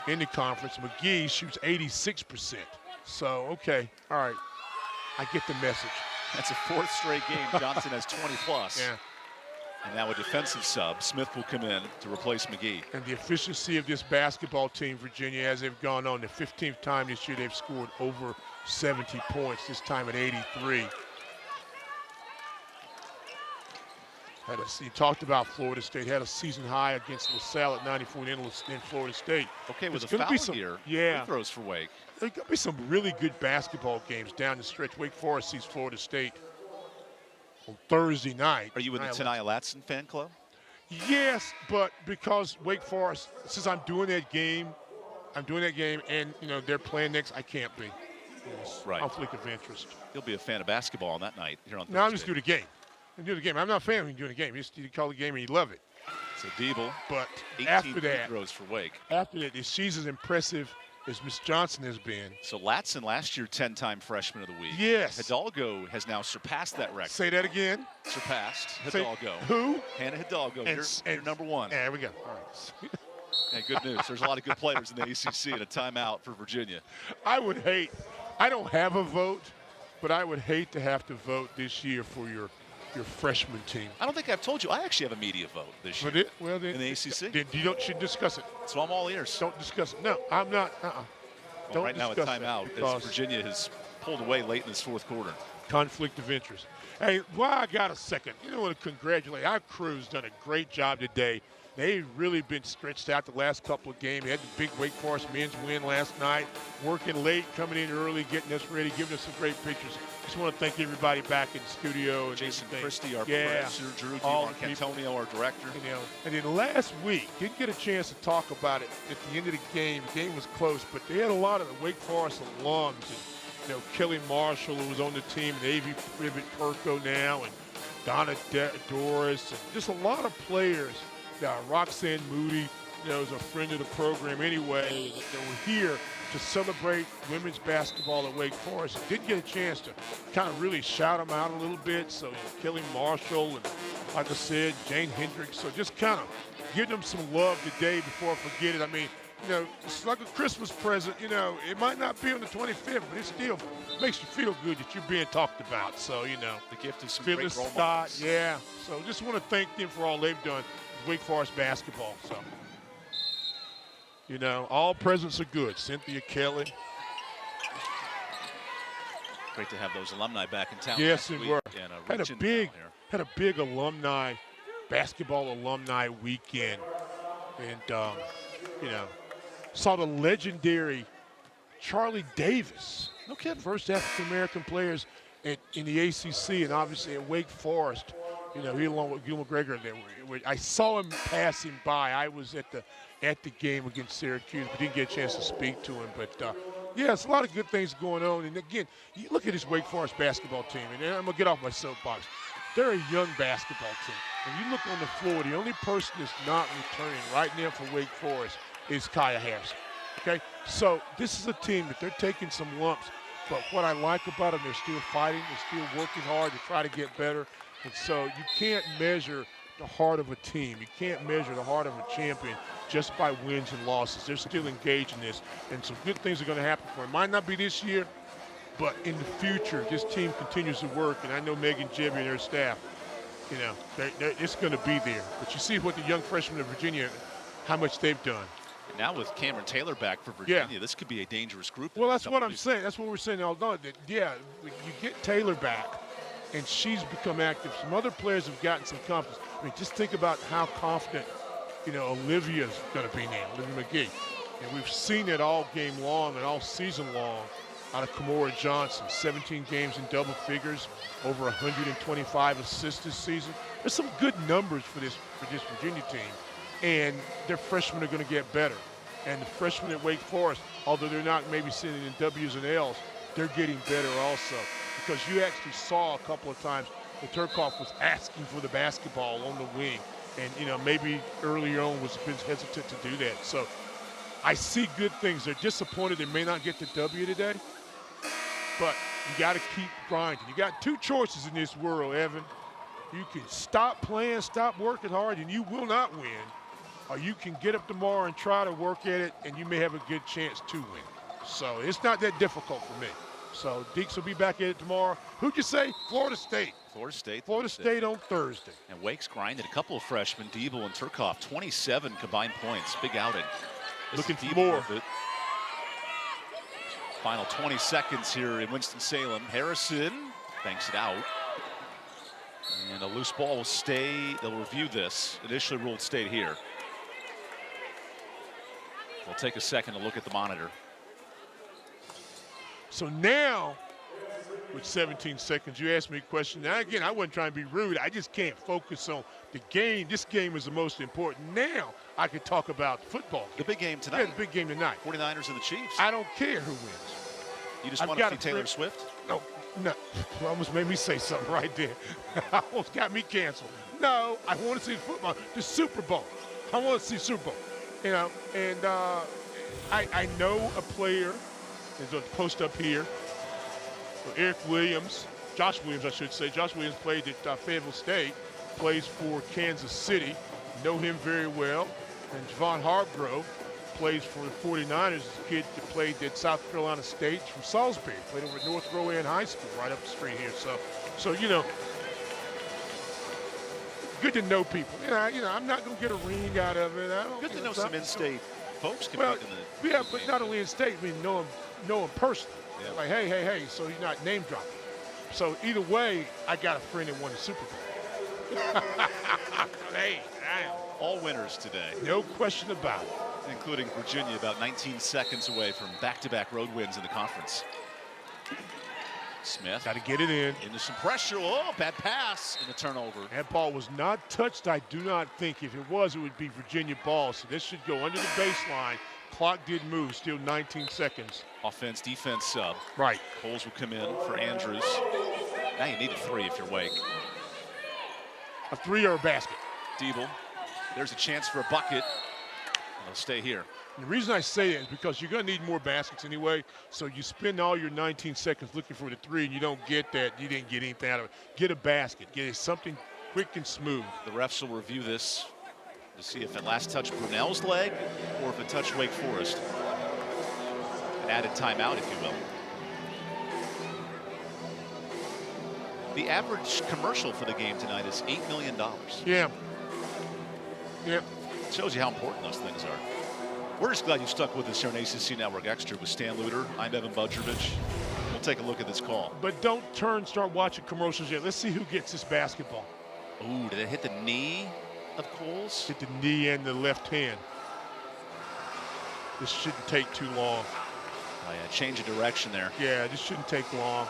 in the conference. McGhee shoots 86%. So, okay, all right, I get the message. That's a 4th straight game. Johnson has 20 plus. Yeah. And now a defensive sub. Smith will come in to replace McGhee. And the efficiency of this basketball team, Virginia, as they've gone on, the 15th time this year they've scored over 70 points, this time at 83. You talked about Florida State, had a season high against LaSalle at 94 in Florida State. Okay, with a foul here, free throws for Wake. There's going to be some really good basketball games down the stretch. Wake Forest sees Florida State on Thursday night. Are you in the Tenaya Latson fan club? Yes, but because Wake Forest, since I'm doing that game, and you know they're playing next, I can't be. Right. Conflict of interest. You'll be a fan of basketball on that night here on Thursday. No, I'm just doing the game. I'm not a fan of doing the game. You call the game and you love it. So Deeble, but 18 after free that, throws for Wake. After that, she's as impressive as Miss Johnson has been. So Latson last year 10-time freshman of the week. Yes. Hidalgo has now surpassed that record. Say that again. Surpassed Hidalgo. Who? Hannah Hidalgo. You're #1. There we go. All right. Hey, good news. There's a lot of good players in the ACC and a timeout for Virginia. I don't have a vote, but I would hate to have to vote this year for your freshman team. I don't think I've told you. I actually have a media vote this year in the ACC. Then you should discuss it. So I'm all ears. Don't discuss it. No, I'm not. Well, right now, a timeout as Virginia has pulled away late in this 4th quarter. Conflict of interest. Hey, while I got a second, I want to congratulate our crew's done a great job today. They've really been stretched out the last couple of games. They had the big Wake Forest men's win last night, working late, coming in early, getting us ready, giving us some great pictures. Just want to thank everybody back in the studio. And Jason everything. Christie, our producer, Drew Antonio, our director. You know, and then last week, didn't get a chance to talk about it at the end of the game. The game was close, but they had a lot of the Wake Forest alums. And, you know, Kelly Marshall, who was on the team, and Avi Privet Perko now, and Donna Doris, and just a lot of players. Roxanne Moody, you know, is a friend of the program anyway. They were here to celebrate women's basketball at Wake Forest. Didn't get a chance to kind of really shout them out a little bit. So, you know, Kelly Marshall and, like I said, Jane Hendricks. So just kind of give them some love today before I forget it. I mean, you know, it's like a Christmas present. You know, it might not be on the 25th, but it still makes you feel good that you're being talked about. So, you know, the gift of some Phyllis great role Scott, models. yeah. So just want to thank them for all they've done. Wake Forest basketball. So, you know, all presents are good. Cynthia Kelly. Great to have those alumni back in town. Yes, it were. And had a big alumni, basketball alumni weekend. And, you know, saw the legendary Charlie Davis. No kidding. First African-American players in the ACC, and obviously at Wake Forest. You know, he along with Gil McGregor. I saw him passing by. I was at the game against Syracuse, but didn't get a chance to speak to him. But yeah, it's a lot of good things going on. And again, you look at this Wake Forest basketball team, and I'm gonna get off my soapbox. They're a young basketball team. When you look on the floor, the only person that's not returning right now for Wake Forest is Kaya Harrison. Okay, so this is a team that they're taking some lumps, but what I like about them, they're still fighting, they're still working hard to try to get better. And so you can't measure the heart of a team. You can't measure the heart of a champion just by wins and losses. They're still engaged in this, and some good things are going to happen for them. Might not be this year, but in the future, this team continues to work, and I know Megan Jibby and her staff, you know, it's going to be there. But you see what the young freshmen of Virginia, how much they've done. And now with Cameron Taylor back for Virginia, this could be a dangerous group. Well, that's what I'm saying. That's what we're saying all day. Yeah, you get Taylor back, and she's become active. Some other players have gotten some confidence. I mean, just think about how confident, you know, Olivia's going to be now, Olivia McGhee. And we've seen it all game long and all season long out of Kymora Johnson. 17 games in double figures, over 125 assists this season. There's some good numbers for this Virginia team, and their freshmen are going to get better. And the freshmen at Wake Forest, although they're not maybe sitting in W's and L's, they're getting better also. Because you actually saw a couple of times that Turcoff was asking for the basketball on the wing. And, you know, maybe earlier on was a bit hesitant to do that. So I see good things. They're disappointed they may not get the W today, but you got to keep grinding. You got two choices in this world, Evan. You can stop playing, stop working hard, and you will not win. Or you can get up tomorrow and try to work at it, and you may have a good chance to win. So it's not that difficult for me. So Deeks will be back at it tomorrow. Who'd you say? Florida State. Florida State. Florida State on Thursday. And Wake's grinded a couple of freshmen, Deeble and Turcoff, 27 combined points. Big outing. Looking for more. Final 20 seconds here in Winston-Salem. Harrison banks it out. And a loose ball will stay. They'll review this. Initially ruled stayed here. We'll take a second to look at the monitor. So now, with 17 seconds, you asked me a question. Now, again, I wasn't trying to be rude. I just can't focus on the game. This game is the most important. Now I can talk about football. The big game tonight. Yeah, the big game tonight. 49ers and the Chiefs. I don't care who wins. You just want to see Taylor Swift? No. You almost made me say something right there. Almost got me canceled. No, I want to see football. The Super Bowl. I want to see Super Bowl. You know, and I know a player. There's a post up here. Eric Williams, Josh Williams, I should say. Josh Williams played at Fayetteville State, plays for Kansas City. Know him very well. And Javon Hargrove plays for the 49ers. He's a kid that played at South Carolina State from Salisbury. Played over at North Rowan High School, right up the street here. So you know, good to know people. You know, I'm not going to get a ring out of it. Good to know some in-state folks. Well, yeah, but not only in-state, I mean, know him personally. Yeah. Like, hey, so you're not name dropping. So either way, I got a friend that won the Super Bowl. Hey, all winners today. No question about it. Including Virginia, about 19 seconds away from back-to-back road wins in the conference. Smith. Got to get it in. Into some pressure. Oh, bad pass and a turnover. That ball was not touched, I do not think. If it was, it would be Virginia ball. So this should go under the baseline. Clock did move, still 19 seconds. Offense, defense sub. Right. Coles will come in for Andrews. Now you need a three if you're Wake. A three or a basket. Deeble. There's a chance for a bucket. And he'll stay here. And the reason I say that is because you're going to need more baskets anyway. So you spend all your 19 seconds looking for the three and you don't get that. You didn't get anything out of it. Get a basket. Get it something quick and smooth. The refs will review this to see if it last touched Brunel's leg or if it touched Wake Forest. An added timeout, if you will. The average commercial for the game tonight is $8 million. Yeah. Yeah. Shows you how important those things are. We're just glad you stuck with us here on ACC Network Extra with Stan Luter. I'm Evan Budrovich. We'll take a look at this call. But don't start watching commercials yet. Let's see who gets this basketball. Ooh, did it hit the knee of Coles? Hit the knee and the left hand. This shouldn't take too long. Oh, yeah, change of direction there. Yeah, this shouldn't take long.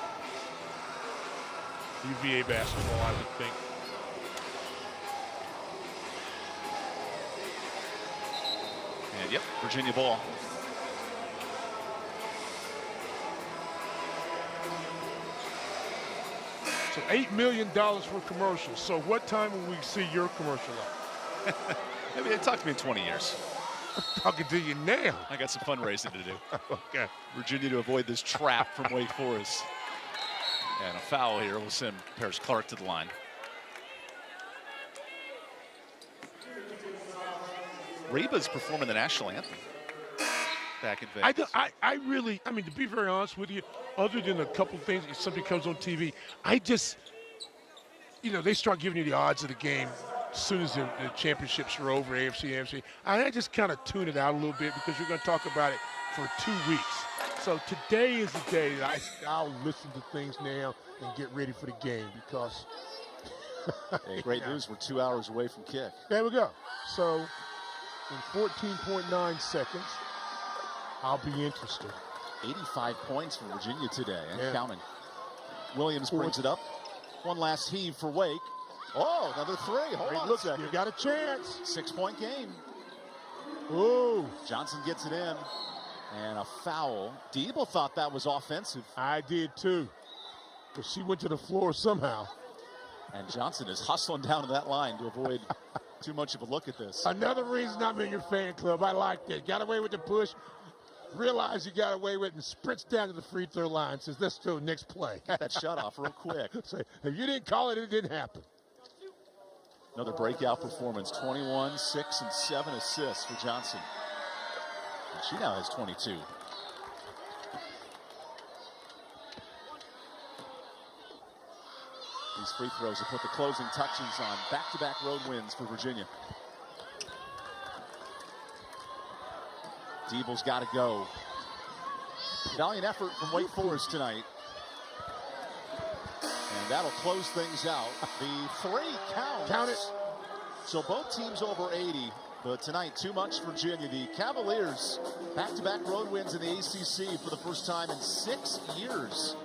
UVA basketball, I would think. And yep, Virginia ball. So $8 million for commercials. So what time will we see your commercial up? Maybe talk to me in 20 years. I'm talking to you now. I got some fundraising to do. Okay. Virginia to avoid this trap from Wake Forest. And a foul here will send Paris Clark to the line. Reba's performing the national anthem back in Vegas. I really, I mean, to be very honest with you, other than a couple things, if something comes on TV, I just, you know, they start giving you the odds of the game as soon as the championships are over, AFC, AFC. I just kind of tune it out a little bit because you're going to talk about it for 2 weeks. So today is the day that I'll listen to things now and get ready for the game because. Hey, great news, we're 2 hours away from kick. There we go. So in 14.9 seconds, I'll be interested. 85 points for Virginia today, and counting. Williams brings it up. One last heave for Wake. Oh, another three. Hold on a second. You got a chance. 6-point game. Ooh. Johnson gets it in. And a foul. Deeble thought that was offensive. I did too. But she went to the floor somehow. And Johnson is hustling down to that line to avoid too much of a look at this. Another reason I'm in your fan club. I like that. Got away with the push. Realize you got away with it and sprints down to the free throw line. Says, let's go next play. That shut off real quick. Say, if you didn't call it, it didn't happen. Another breakout performance. 21, 6, and 7 assists for Johnson. And she now has 22. These free throws have put the closing touches on back-to-back road wins for Virginia. Deeble's got to go. Valiant effort from Wake Forest tonight. And that'll close things out. The three counts. Count it. So both teams over 80. But tonight, too much Virginia. The Cavaliers, back-to-back road wins in the ACC for the first time in 6 years.